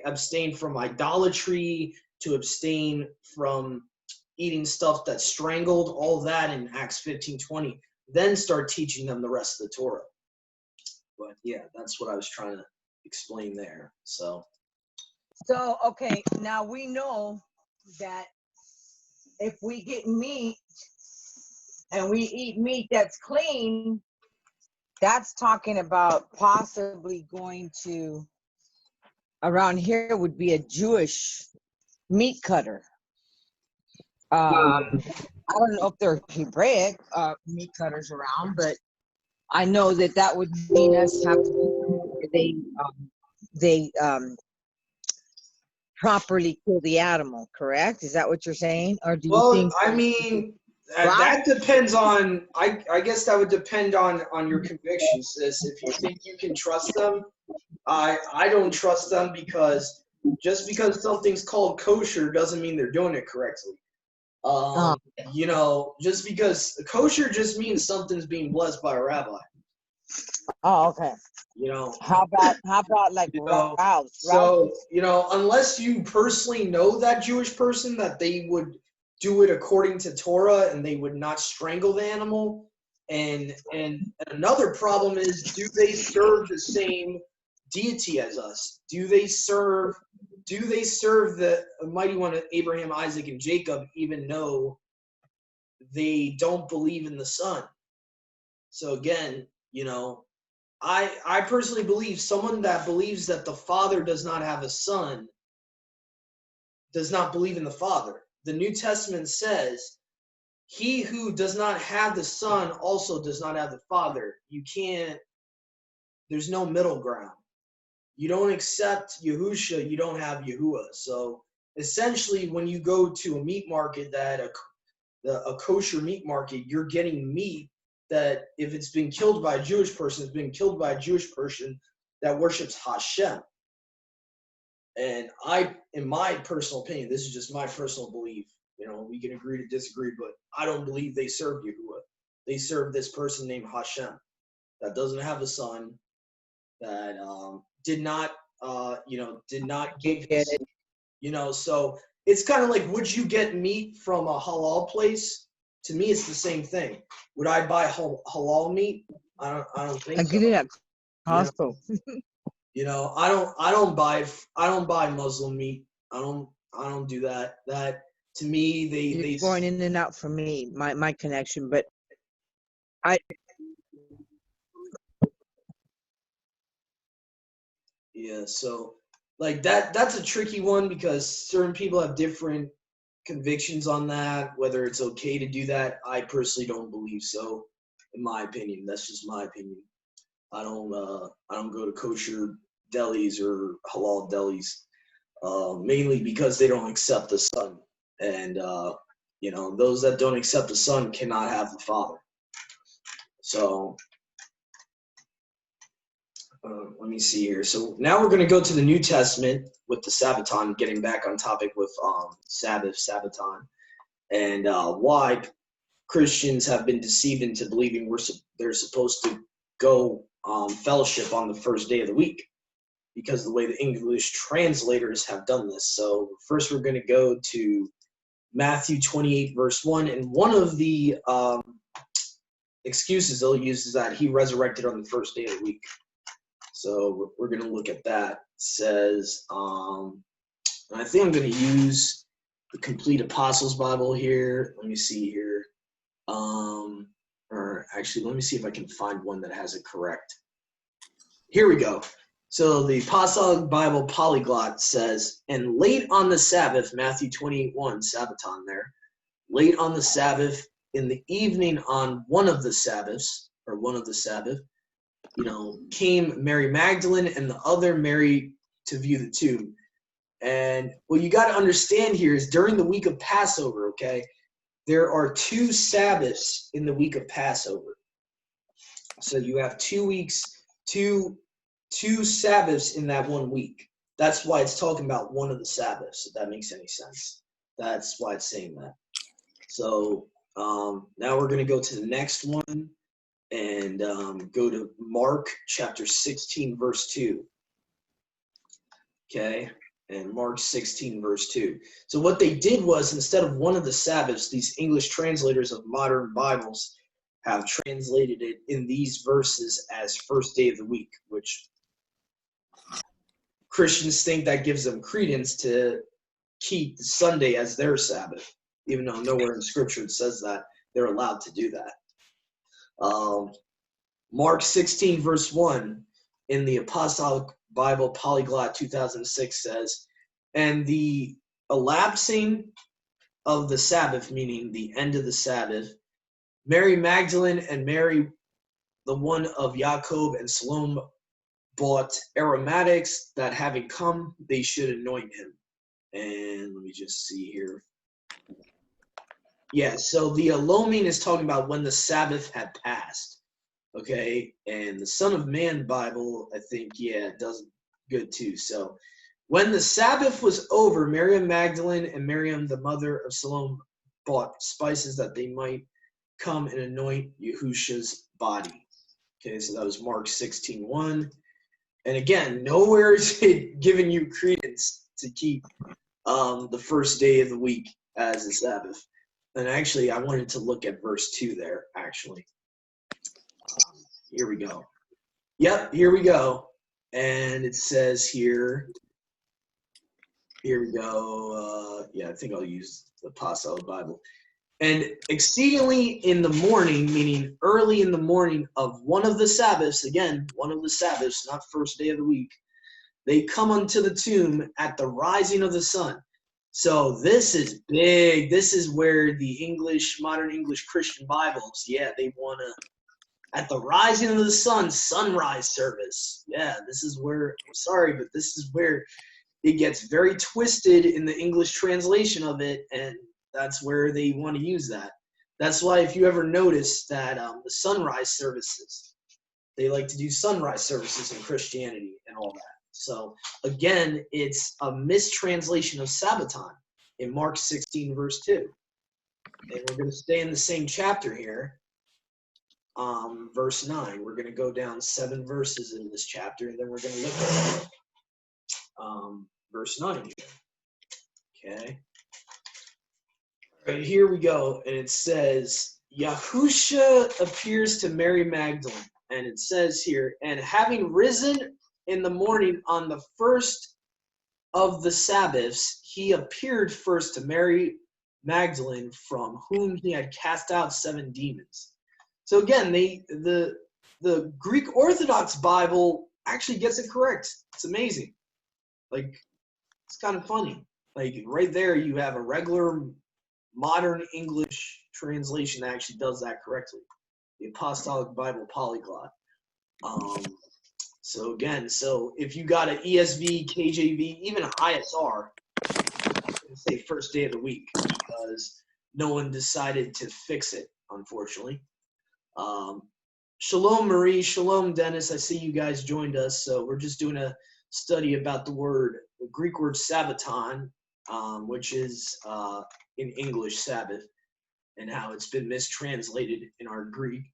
abstain from idolatry, to abstain from eating stuff that's strangled, all that in Acts 15, 20, then start teaching them the rest of the Torah. But yeah, that's what I was trying to explain there. So okay, now we know that if we get meat and we eat meat that's clean, that's talking about possibly going to, around here would be a Jewish meat cutter. I don't know if they're Hebraic meat cutters around, but I know that would mean us have to they properly kill the animal, correct? Is that what you're saying? Or do you think? I mean, that depends on. I guess that would depend on your convictions, sis. If you think you can trust them, I don't trust them because just because something's called kosher doesn't mean they're doing it correctly. Just because kosher just means something's being blessed by a rabbi. Oh, okay. How about like Rav? So, unless you personally know that Jewish person that they would do it according to Torah and they would not strangle the animal. And another problem is, do they serve the same deity as us? Do they serve the mighty one of Abraham, Isaac, and Jacob, even though they don't believe in the Son? So again, I personally believe someone that believes that the Father does not have a Son does not believe in the Father. The New Testament says, he who does not have the Son also does not have the Father. There's no middle ground. You don't accept Yahusha, you don't have Yahuwah. So essentially, when you go to a meat market, a kosher meat market, you're getting meat that if it's been killed by a Jewish person, it's been killed by a Jewish person that worships Hashem. And in my personal opinion, this is just my personal belief, we can agree to disagree, but I don't believe they serve Yahuwah. They serve this person named Hashem that doesn't have a son, that did not give his, so it's kind of like, would you get meat from a halal place? To me, it's the same thing. Would I buy halal meat? I don't think so. I get it at Costco. I don't buy Muslim meat. I don't do that. That to me, they going in and out for me, my connection. But I Yeah, so like that's a tricky one because certain people have different convictions on that, whether it's okay to do that. I personally don't believe so, in my opinion. That's just my opinion. I don't go to kosher delis or halal delis, mainly because they don't accept the Son. And those that don't accept the Son cannot have the Father. So let me see here. So now we're going to go to the New Testament with the Sabbaton, getting back on topic with Sabbaton, and why Christians have been deceived into believing they're supposed to go fellowship on the first day of the week because of the way the English translators have done this. So first we're going to go to Matthew 28, verse 1, and one of the excuses they'll use is that he resurrected on the first day of the week. So we're going to look at that. It says, and I think I'm going to use the Complete Apostles Bible here. Let me see here. Or actually, let me see if I can find one that has it correct. Here we go. So the Apostolic Bible Polyglot says, and late on the Sabbath, Matthew 28:1, Sabbaton there, late on the Sabbath, in the evening on one of the Sabbaths, came Mary Magdalene and the other Mary to view the tomb. And what you got to understand here is during the week of Passover, okay, there are 2 Sabbaths in the week of Passover. So you have 2 weeks, two Sabbaths in that 1 week. That's why it's talking about one of the Sabbaths, if that makes any sense. That's why it's saying that. So now we're going to go to the next one and go to Mark chapter 16, verse 2. Okay, and Mark 16, verse 2. So what they did was, instead of one of the Sabbaths, these English translators of modern Bibles have translated it in these verses as first day of the week, which Christians think that gives them credence to keep the Sunday as their Sabbath, even though nowhere in Scripture it says that they're allowed to do that. Mark 16, verse 1 in the Apostolic Bible Polyglot 2006 says, and the elapsing of the Sabbath, meaning the end of the Sabbath, Mary Magdalene and Mary, the one of Jacob and Salome, bought aromatics that having come, they should anoint him. And let me just see here. Yeah, so the Eloming is talking about when the Sabbath had passed. Okay, and the Son of Man Bible, I think, does good too. So when the Sabbath was over, Mary Magdalene and Miriam, the mother of Salome, bought spices that they might come and anoint Yahusha's body. Okay, so that was Mark 16:1. And again, nowhere is it giving you credence to keep the first day of the week as a Sabbath. And actually, I wanted to look at verse 2 there, actually. Here we go. Yep, here we go. And it says here we go. I think I'll use the Apostolic Bible. And exceedingly in the morning, meaning early in the morning of one of the Sabbaths, again, one of the Sabbaths, not first day of the week, they come unto the tomb at the rising of the sun. So this is big. This is where the modern English Christian Bibles, they want to, at the rising of the sun, sunrise service. Yeah, this is where, I'm sorry, but this is where it gets very twisted in the English translation of it, and that's where they want to use that. That's why if you ever notice that the sunrise services, they like to do sunrise services in Christianity and all that. So again, it's a mistranslation of Sabbaton in Mark 16, verse 2. And we're going to stay in the same chapter here. Verse 9. We're going to go down 7 verses in this chapter, and then we're going to look at verse 9 here. Okay. All right, here we go. And it says, Yahusha appears to Mary Magdalene. And it says here, and having risen in the morning on the first of the Sabbaths, he appeared first to Mary Magdalene, from whom he had cast out 7 demons. So again, the Greek Orthodox Bible actually gets it correct. It's amazing. Like, it's kind of funny. Like, right there, you have a regular modern English translation that actually does that correctly. The Apostolic Bible Polyglot. So again, if you got an ESV, KJV, even an ISR, I'm going to say first day of the week because no one decided to fix it, unfortunately. Shalom, Marie. Shalom, Dennis. I see you guys joined us. So we're just doing a study about the Greek word Sabbaton, which is in English Sabbath, and how it's been mistranslated in our Greek,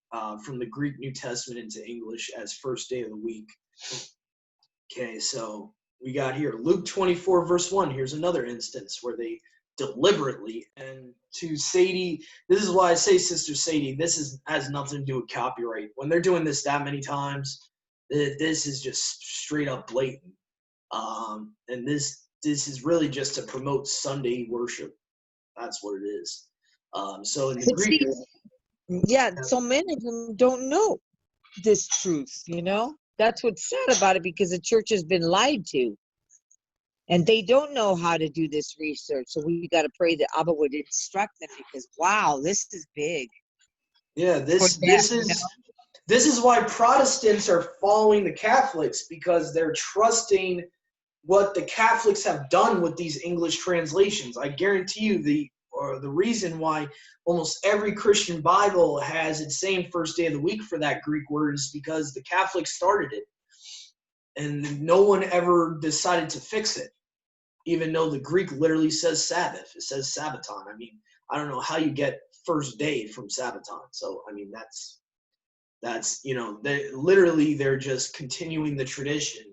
from the Greek New Testament into English as first day of the week. Okay, so we got here Luke 24, verse 1. Here's another instance where they deliberately, and to Sadie, this is why I say, Sister Sadie, has nothing to do with copyright. When they're doing this that many times, this is just straight up blatant. And this is really just to promote Sunday worship. That's what it is. So in the But Greek, yeah, so many of them don't know this truth, you know? That's what's sad about it, because the church has been lied to. And they don't know how to do this research. So we got to pray that Abba would instruct them, because, wow, this is big. yeah, this is why Protestants are following the Catholics, because they're trusting what the Catholics have done with these English translations. I guarantee you the reason why almost every Christian Bible has its same first day of the week for that Greek word is because the Catholics started it. And no one ever decided to fix it, even though the Greek literally says Sabbath. It says Sabbaton. I mean, I don't know how you get first day from Sabbaton. So, I mean, that's they're just continuing the tradition.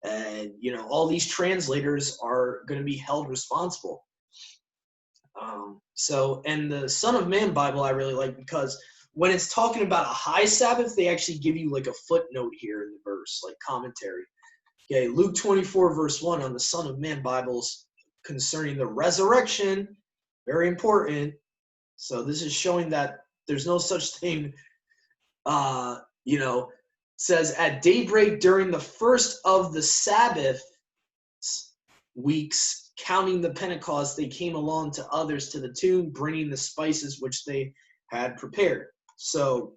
And, all these translators are going to be held responsible. And the Son of Man Bible I really like, because when it's talking about a high Sabbath, they actually give you like a footnote here in the verse, like commentary. Okay, Luke 24, verse 1 on the Son of Man Bibles concerning the resurrection, very important. So this is showing that there's no such thing, says at daybreak during the first of the Sabbath weeks, counting the Pentecost, they came along to others to the tomb, bringing the spices which they had prepared. So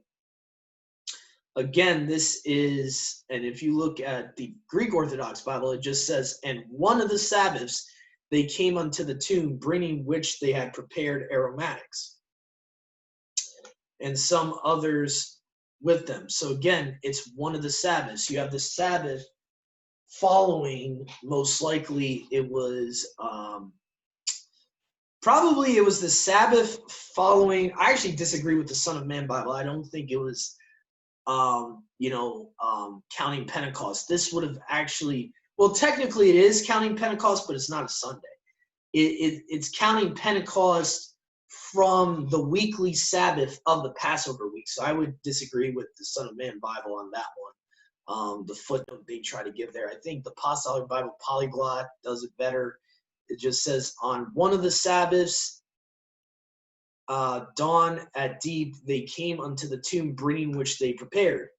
again, this is, and if you look at the Greek Orthodox Bible, it just says, and one of the Sabbaths they came unto the tomb, bringing which they had prepared aromatics, and some others with them. So again, it's one of the Sabbaths. You have the Sabbath following, most likely it was probably it was the Sabbath following. I actually disagree with the Son of Man Bible. I don't think it was counting Pentecost. This would have actually, well, technically it is counting Pentecost, but it's not a Sunday. It's counting Pentecost from the weekly Sabbath of the Passover week. So I would disagree with the Son of Man Bible on that one. The footnote they try to give there. I think the Apostolic Bible Polyglot does it better. It just says, on one of the Sabbaths, dawn at deep, they came unto the tomb, bringing which they prepared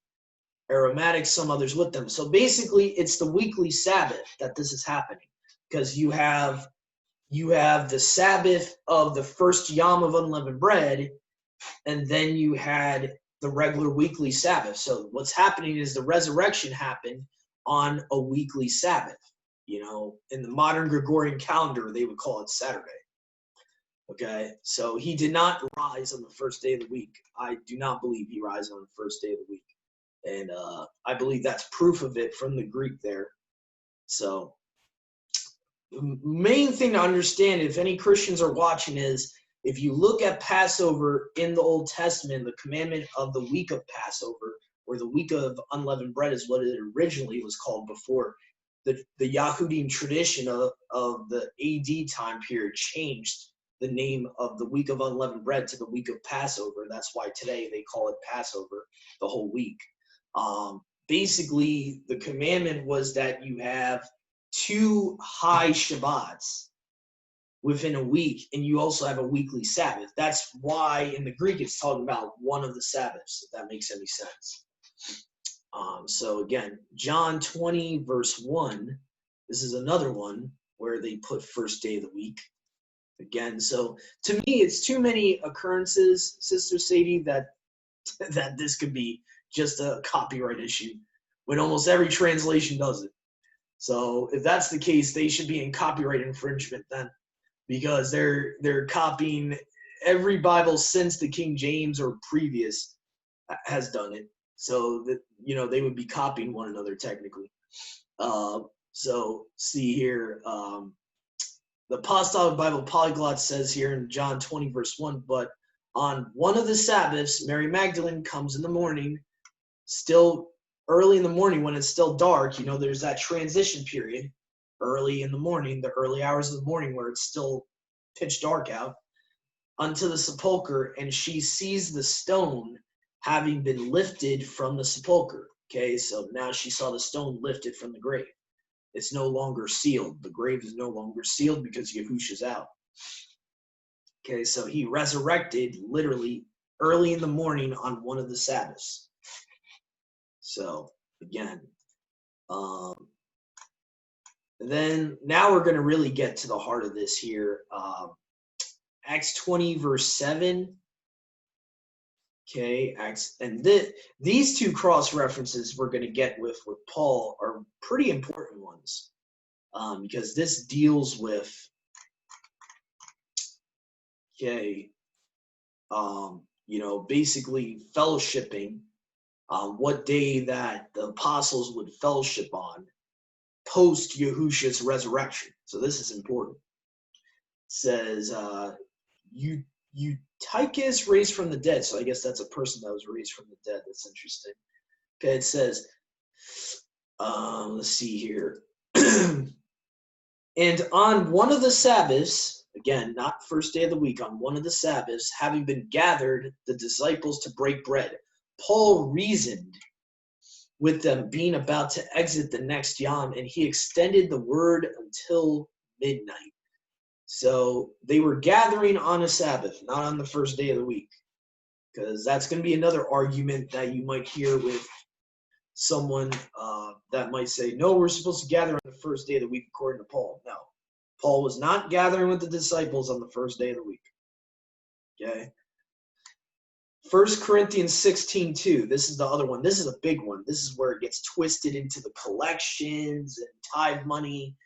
aromatics, some others with them. So basically, it's the weekly Sabbath that this is happening, because you have the Sabbath of the first Yom of unleavened bread, and then you had the regular weekly Sabbath. So what's happening is the resurrection happened on a weekly Sabbath. In the modern Gregorian calendar, they would call it Saturday. Okay, so he did not rise on the first day of the week. I do not believe he rises on the first day of the week. And I believe that's proof of it from the Greek there. So the main thing to understand, if any Christians are watching, is if you look at Passover in the Old Testament, the commandment of the week of Passover, or the week of unleavened bread is what it originally was called before the Yahudim tradition of the AD time period changed the name of the week of unleavened bread to the week of Passover. That's why today they call it Passover, the whole week. Basically, the commandment was that you have 2 high Shabbats within a week, and you also have a weekly Sabbath. That's why in the Greek it's talking about one of the Sabbaths, if that makes any sense. So again, John 20, verse 1, this is another one where they put first day of the week. Again, so to me, it's too many occurrences, Sister Sadie, that this could be just a copyright issue when almost every translation does it. So if that's the case, they should be in copyright infringement then, because they're copying every Bible since the King James or previous has done it. So that, you know, they would be copying one another technically. So see here, the Apostolic Bible Polyglot says here in John 20, verse 1, but on one of the Sabbaths, Mary Magdalene comes in the morning, still early in the morning when it's still dark. You know, there's that transition period early in the morning, the early hours of the morning where it's still pitch dark out, unto the sepulchre, and she sees the stone having been lifted from the sepulchre. Okay, so now she saw the stone lifted from the grave. It's no longer sealed. The grave is no longer sealed because Yahusha's out. Okay, so he resurrected literally early in the morning on one of the Sabbaths. So again, then now we're going to really get to the heart of this here. Acts 20, verse 7. Okay, and these two cross references we're going to get with Paul are pretty important ones, because this deals with, okay, you know, basically fellowshipping, what day that the apostles would fellowship on post Yahusha's resurrection. So this is important. It says, Eutychus raised from the dead. So I guess that's a person that was raised from the dead. That's interesting. Okay, it says, let's see here. And on one of the Sabbaths, again, not first day of the week, on one of the Sabbaths, having been gathered the disciples to break bread, Paul reasoned with them, being about to exit the next yom, and he extended the word until midnight. So they were gathering on a Sabbath, not on the first day of the week, because that's going to be another argument that you might hear with someone that might say, no, we're supposed to gather on the first day of the week according to Paul. No, Paul was not gathering with the disciples on the first day of the week. Okay. 1 Corinthians 16:2. This is the other one. This is a big one. This is where it gets twisted into the collections and tithe money.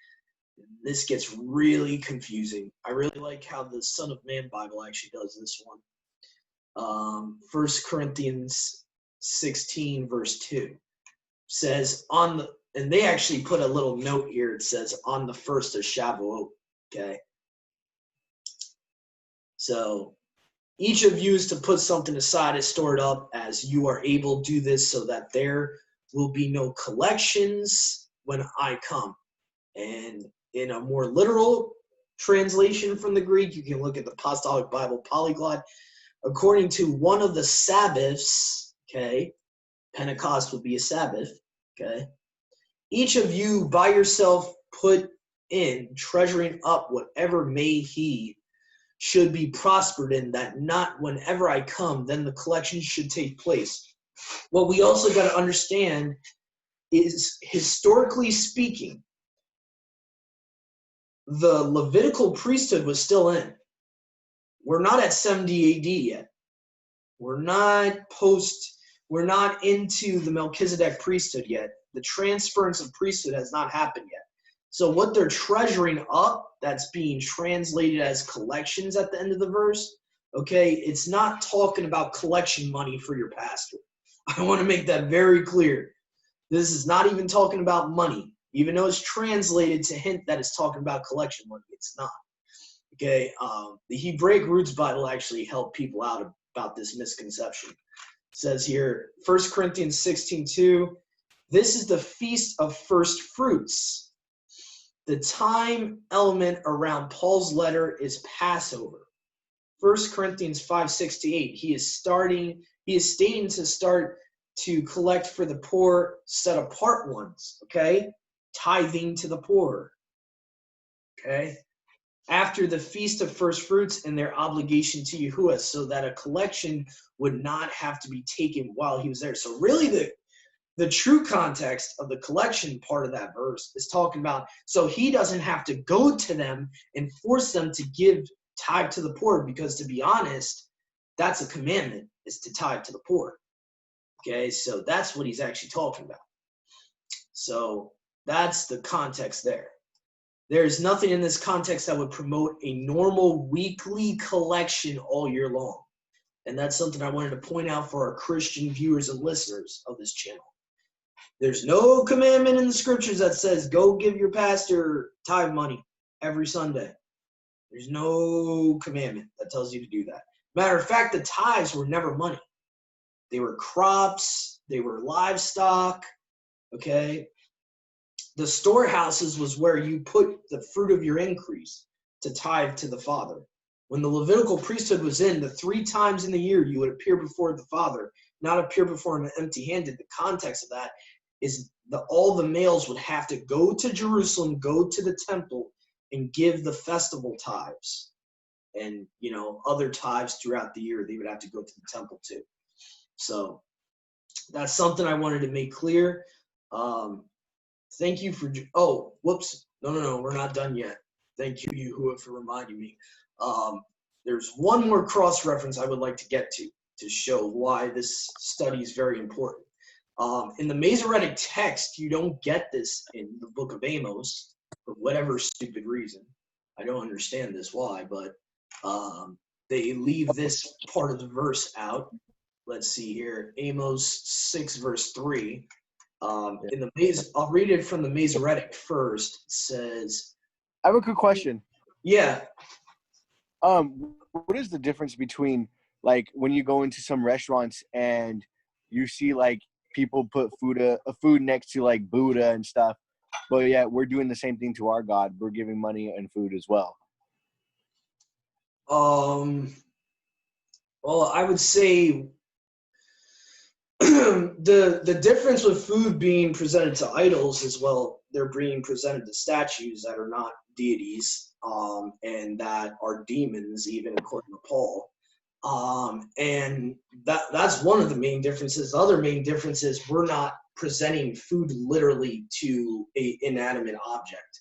This gets really confusing. I really like how the Son of Man Bible actually does this one. 1 Corinthians 16, verse 2 says, and they actually put a little note here. It says, on the first of Shavuot. Okay. So each of you is to put something aside and store it up as you are able. Do this so that there will be no collections when I come. And in a more literal translation from the Greek, you can look at the Apostolic Bible Polyglot. According to one of the Sabbaths, okay, Pentecost would be a Sabbath, okay, each of you by yourself put in, treasuring up whatever may he should be prospered in, that not whenever I come, then the collection should take place. What we also got to understand is, historically speaking, the Levitical priesthood was still in. We're not at 70 AD yet. We're not into the Melchizedek priesthood yet. The transference of priesthood has not happened yet. So what they're treasuring up, that's being translated as collections at the end of the verse, okay, it's not talking about collection money for your pastor. I want to make that very clear. This is not even talking about money. Even though it's translated to hint that it's talking about collection money, it's not. Okay, the Hebraic Roots Bible actually helped people out about this misconception. It says here, 1 Corinthians 16:2, this is the feast of first fruits. The time element around Paul's letter is Passover. 1 Corinthians 5:6-8, he is stating to start to collect for the poor, set apart ones, okay? Tithing to the poor, okay? After the feast of first fruits and their obligation to Yahuwah, so that a collection would not have to be taken while he was there. So really the true context of the collection part of that verse is talking about, so he doesn't have to go to them and force them to give tithe to the poor, because to be honest, that's a commandment, is to tithe to the poor. Okay, so that's what he's actually talking about. So that's the context there. There's nothing in this context that would promote a normal weekly collection all year long. And that's something I wanted to point out for our Christian viewers and listeners of this channel. There's no commandment in the scriptures that says, go give your pastor tithe money every Sunday. There's no commandment that tells you to do that. Matter of fact, the tithes were never money. They were crops, they were livestock, okay? The storehouses was where you put the fruit of your increase to tithe to the Father. When the Levitical priesthood was in, the 3 times in the year you would appear before the Father, not appear before him empty-handed. The context of that is that all the males would have to go to Jerusalem, go to the temple, and give the festival tithes. And, you know, other tithes throughout the year, they would have to go to the temple too. So that's something I wanted to make clear. Thank you for, oh, whoops. No, we're not done yet. Thank you, Yahuwah, for reminding me. There's one more cross-reference I would like to get to show why this study is very important. In the Masoretic text, you don't get this in the book of Amos for whatever stupid reason. I don't understand this why, but they leave this part of the verse out. Let's see here, Amos 6 verse 3. I'll read it from the Masoretic first. It says, I have a quick question. Yeah. What is the difference between, like, when you go into some restaurants and you see, like, people put food next to, like, Buddha and stuff, but yeah, we're doing the same thing to our God. We're giving money and food as well. Well, I would say the difference with food being presented to idols is, well, they're being presented to statues that are not deities, and that are demons, even according to Paul. And that's one of the main differences. The other main difference is we're not presenting food literally to an inanimate object.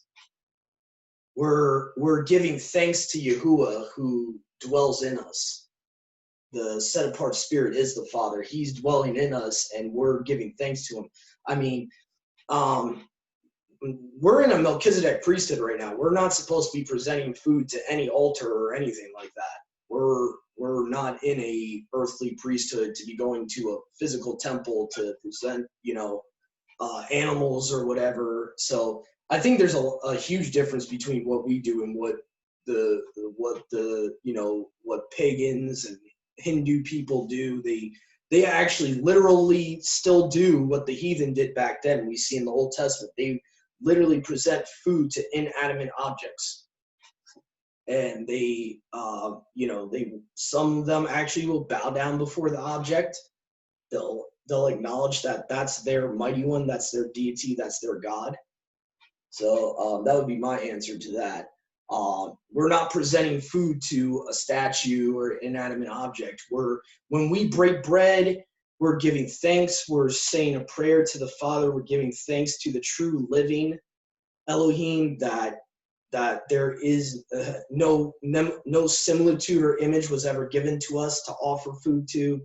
We're giving thanks to Yahuwah who dwells in us. The set-apart spirit is the Father. He's dwelling in us, and we're giving thanks to him. I mean, we're in a Melchizedek priesthood right now. We're not supposed to be presenting food to any altar or anything like that. We're not in a earthly priesthood to be going to a physical temple to present, animals or whatever. So I think there's a huge difference between what we do and what pagans and Hindu people do. They actually literally still do what the heathen did back then. We see in the Old Testament, they literally present food to inanimate objects. And they some of them actually will bow down before the object. They'll acknowledge that that's their mighty one, that's their deity, that's their God. So that would be my answer to that. We're not presenting food to a statue or inanimate object. When we break bread, we're giving thanks. We're saying a prayer to the Father. We're giving thanks to the true living Elohim, that there is no similitude or image was ever given to us to offer food to,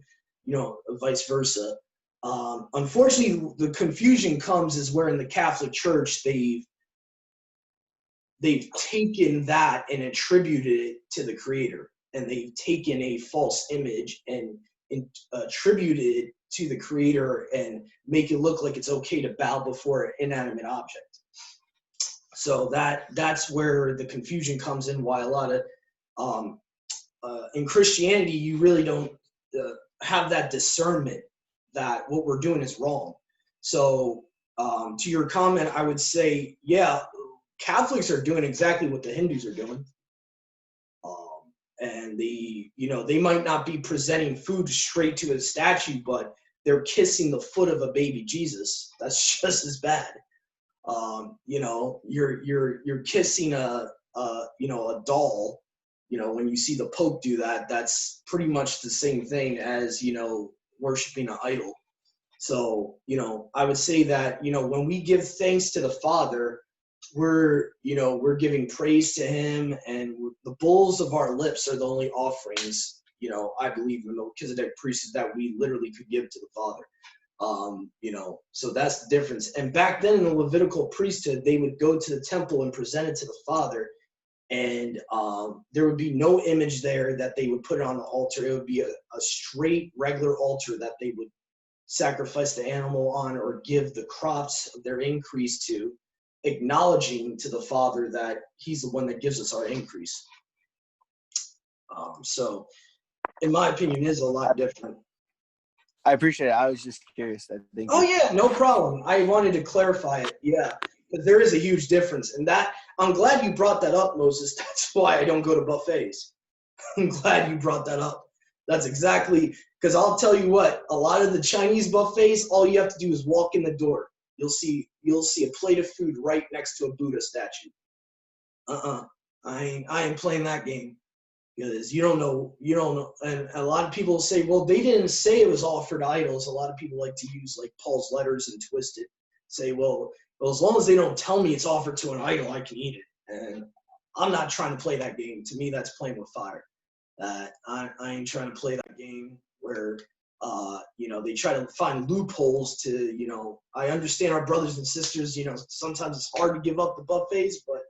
vice versa. Unfortunately, the confusion comes is where in the Catholic Church they've taken that and attributed it to the Creator, and they've taken a false image and attributed it to the Creator and make it look like it's okay to bow before an inanimate object. So that's where the confusion comes in, why a lot of in Christianity you really don't have that discernment that what we're doing is wrong. So to your comment, I would say, yeah, Catholics are doing exactly what the Hindus are doing. And they might not be presenting food straight to a statue, but they're kissing the foot of a baby Jesus. That's just as bad. You're kissing a doll. When you see the Pope do that, that's pretty much the same thing as, worshiping an idol. So, I would say that, when we give thanks to the Father, we're giving praise to him, and the bowls of our lips are the only offerings, I believe in the Melchizedek priesthood that we literally could give to the Father. So that's the difference. And back then in the Levitical priesthood, they would go to the temple and present it to the Father, and there would be no image there that they would put on the altar. It would be a straight, regular altar that they would sacrifice the animal on or give the crops of their increase to, acknowledging to the Father that he's the one that gives us our increase. So, in my opinion, it is a lot different. I appreciate it. I was just curious. Oh, yeah, no problem. I wanted to clarify it. Yeah, but there is a huge difference. And that, I'm glad you brought that up, Moses. That's why I don't go to buffets. I'm glad you brought that up. That's exactly, because I'll tell you what, a lot of the Chinese buffets, all you have to do is walk in the door. You'll see a plate of food right next to a Buddha statue. I ain't playing that game, because you don't know. And a lot of people say, well, they didn't say it was offered to idols. A lot of people like to use like Paul's letters and twist it. Say, well, as long as they don't tell me it's offered to an idol, I can eat it. And I'm not trying to play that game. To me, that's playing with fire. I ain't trying to play that game where they try to find loopholes to, I understand our brothers and sisters, sometimes it's hard to give up the buffets, but,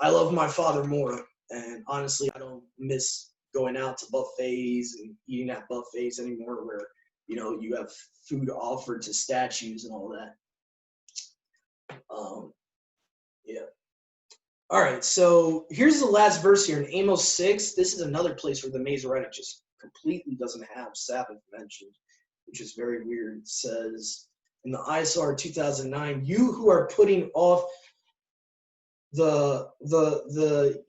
I love my Father more. And honestly, I don't miss going out to buffets and eating at buffets anymore where, you have food offered to statues and all that. Yeah. All right, so here's the last verse here in Amos 6. This is another place where the Masoretic just completely doesn't have Sabbath mentioned, which is very weird. It says in the ISR 2009, you who are putting off the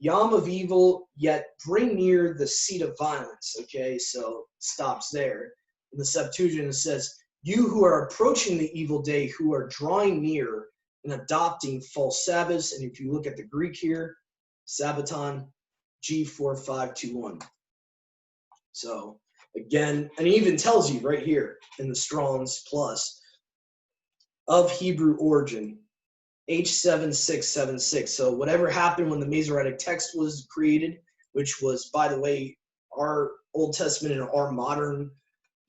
yam of evil, yet bring near the seat of violence. Okay, so it stops there. In the Septuagint, it says, you who are approaching the evil day, who are drawing near and adopting false Sabbaths. And if you look at the Greek here, Sabbaton, G4521. So again, and it even tells you right here in the Strong's Plus, of Hebrew origin, H7676. So whatever happened when the Masoretic text was created, which was, by the way, our Old Testament and our modern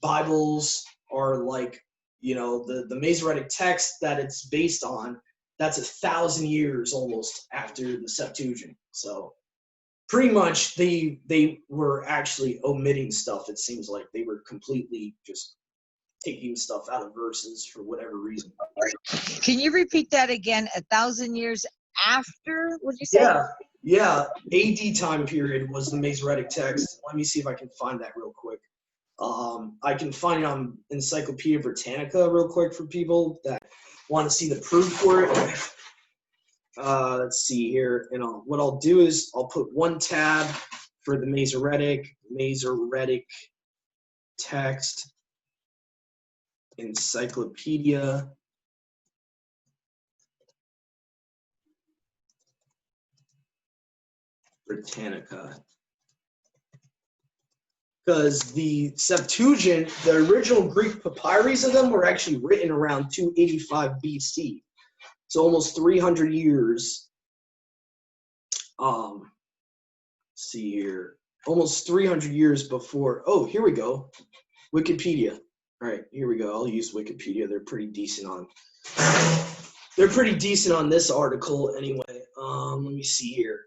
Bibles are like, the Masoretic text that it's based on, that's 1,000 years almost after the Septuagint. So pretty much they were actually omitting stuff. It seems like they were completely just taking stuff out of verses for whatever reason. Can you repeat that again? 1,000 years after? What did you say? Yeah. AD time period was the Masoretic text. Let me see if I can find that real quick. I can find it on Encyclopedia Britannica real quick for people that want to see the proof for it. Let's see here. And what I'll do is I'll put one tab for the Masoretic text, Encyclopedia Britannica. Because the Septuagint, the original Greek papyrus of them were actually written around 285 BC. So almost 300 years. Let's see here. Almost 300 years before. Oh, here we go. Wikipedia. All right, here we go. I'll use Wikipedia. They're pretty decent on this article anyway. Let me see here.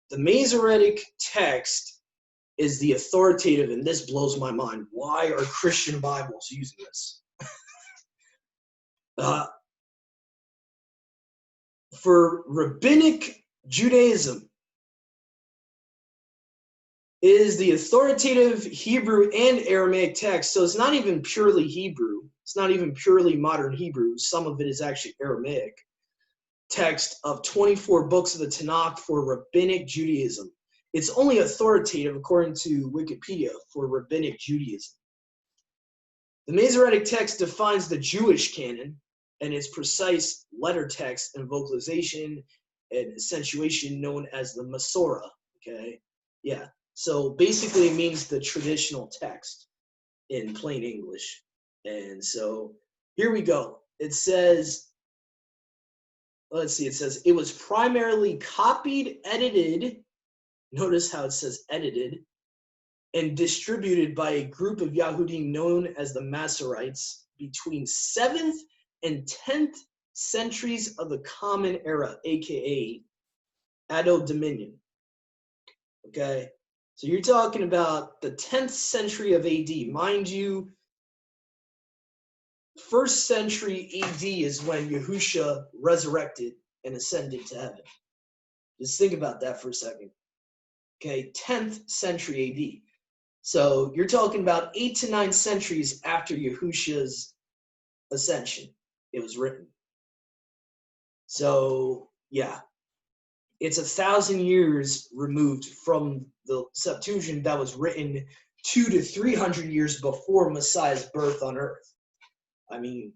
The Masoretic text is the authoritative, and this blows my mind. Why are Christian Bibles using this? For rabbinic Judaism, is the authoritative Hebrew and Aramaic text. So it's not even purely Hebrew. It's not even purely modern Hebrew. Some of it is actually Aramaic. Text of 24 books of the Tanakh for rabbinic Judaism. It's only authoritative, according to Wikipedia, for rabbinic Judaism. The Masoretic text defines the Jewish canon and its precise letter text and vocalization and accentuation known as the Masorah. Okay? Yeah. So basically it means the traditional text in plain English. And so here we go. It says, let's see, it says, it was primarily copied, edited, notice how it says edited, and distributed by a group of Yahudim known as the Masoretes between 7th and 10th centuries of the Common Era, aka Addo Dominion. Okay, so you're talking about the 10th century of AD. Mind you, 1st century AD is when Yahusha resurrected and ascended to heaven. Just think about that for a second. Okay, 10th century AD. So you're talking about 8 to 9 centuries after Yahusha's ascension. It was written. So yeah, it's 1,000 years removed from the Septuagint that was written 200 to 300 years before Messiah's birth on earth. I mean,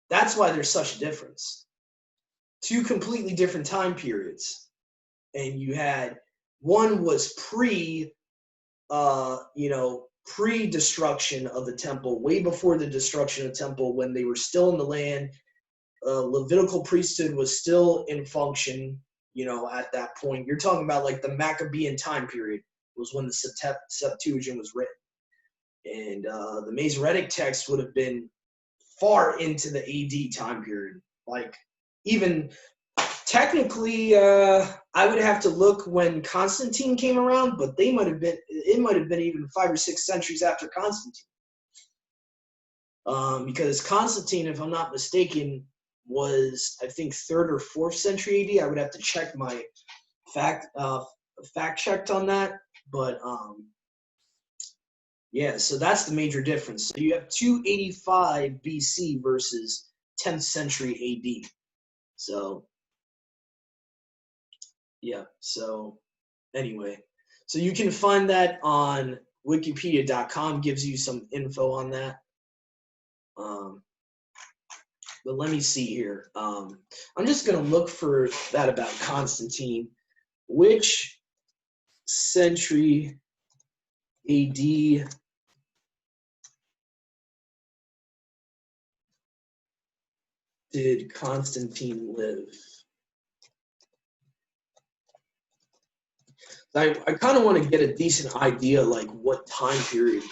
that's why there's such a difference. 2 completely different time periods. And you had, one was pre-destruction of the temple, way before the destruction of the temple, when they were still in the land. Levitical priesthood was still in function, at that point. You're talking about like the Maccabean time period was when the Septuagint was written. And the Masoretic text would have been far into the AD time period. Like, even technically, I would have to look when Constantine came around, but it might have been even 5 or 6 centuries after Constantine. Because Constantine, if I'm not mistaken, was, I think, 3rd or 4th century AD. I would have to check my fact checked on that. But yeah, so that's the major difference. So you have 285 BC versus 10th century AD. So yeah, so anyway, so you can find that on wikipedia.com, gives you some info on that. But let me see here. I'm just going to look for that about Constantine. Which century AD did Constantine live? I kind of want to get a decent idea, like what time period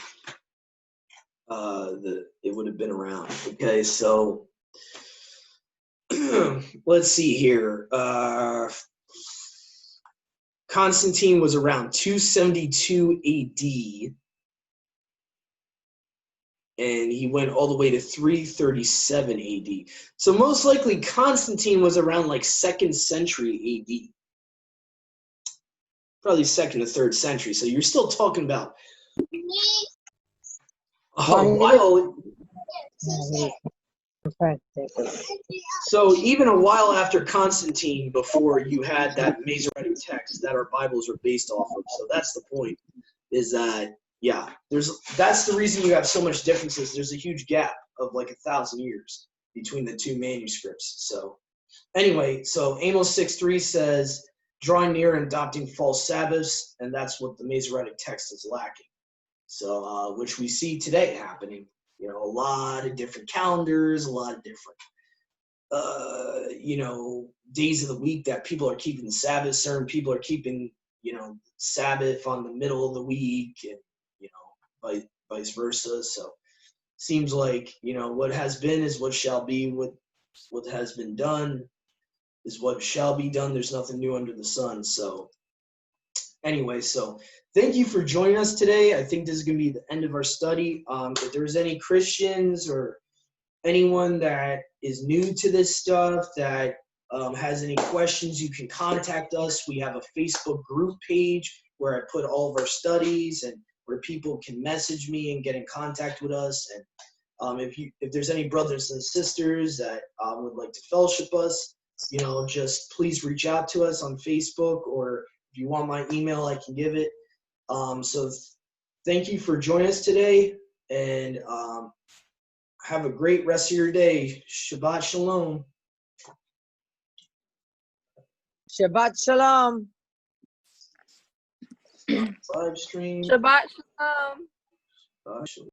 it would have been around. Okay, so let's see here. Constantine was around 272 AD, and he went all the way to 337 AD. So most likely Constantine was around like 2nd century AD. Probably 2nd to 3rd century. So you're still talking about a while. So even a while after Constantine, before you had that Masoretic text that our Bibles are based off of. So that's the point, is that, yeah, that's the reason you have so much differences. There's a huge gap of like 1,000 years between the 2 manuscripts. So anyway, so Amos 6:3 says, drawing near and adopting false Sabbaths, and that's what the Masoretic text is lacking. So, which we see today happening. A lot of different calendars, a lot of different, days of the week that people are keeping the Sabbath. Certain people are keeping, Sabbath on the middle of the week, and, vice versa. So, seems like, what has been is what shall be. What has been done is what shall be done. There's nothing new under the sun. So anyway, so thank you for joining us today. I think this is going to be the end of our study. If there's any Christians or anyone that is new to this stuff that has any questions, you can contact us. We have a Facebook group page where I put all of our studies and where people can message me and get in contact with us. And if there's any brothers and sisters that would like to fellowship us, just please reach out to us on Facebook, or if you want my email, I can give it. So thank you for joining us today, and have a great rest of your day. Shabbat Shalom. Shabbat Shalom. Live stream. Shabbat shalom. Shabbat Shalom.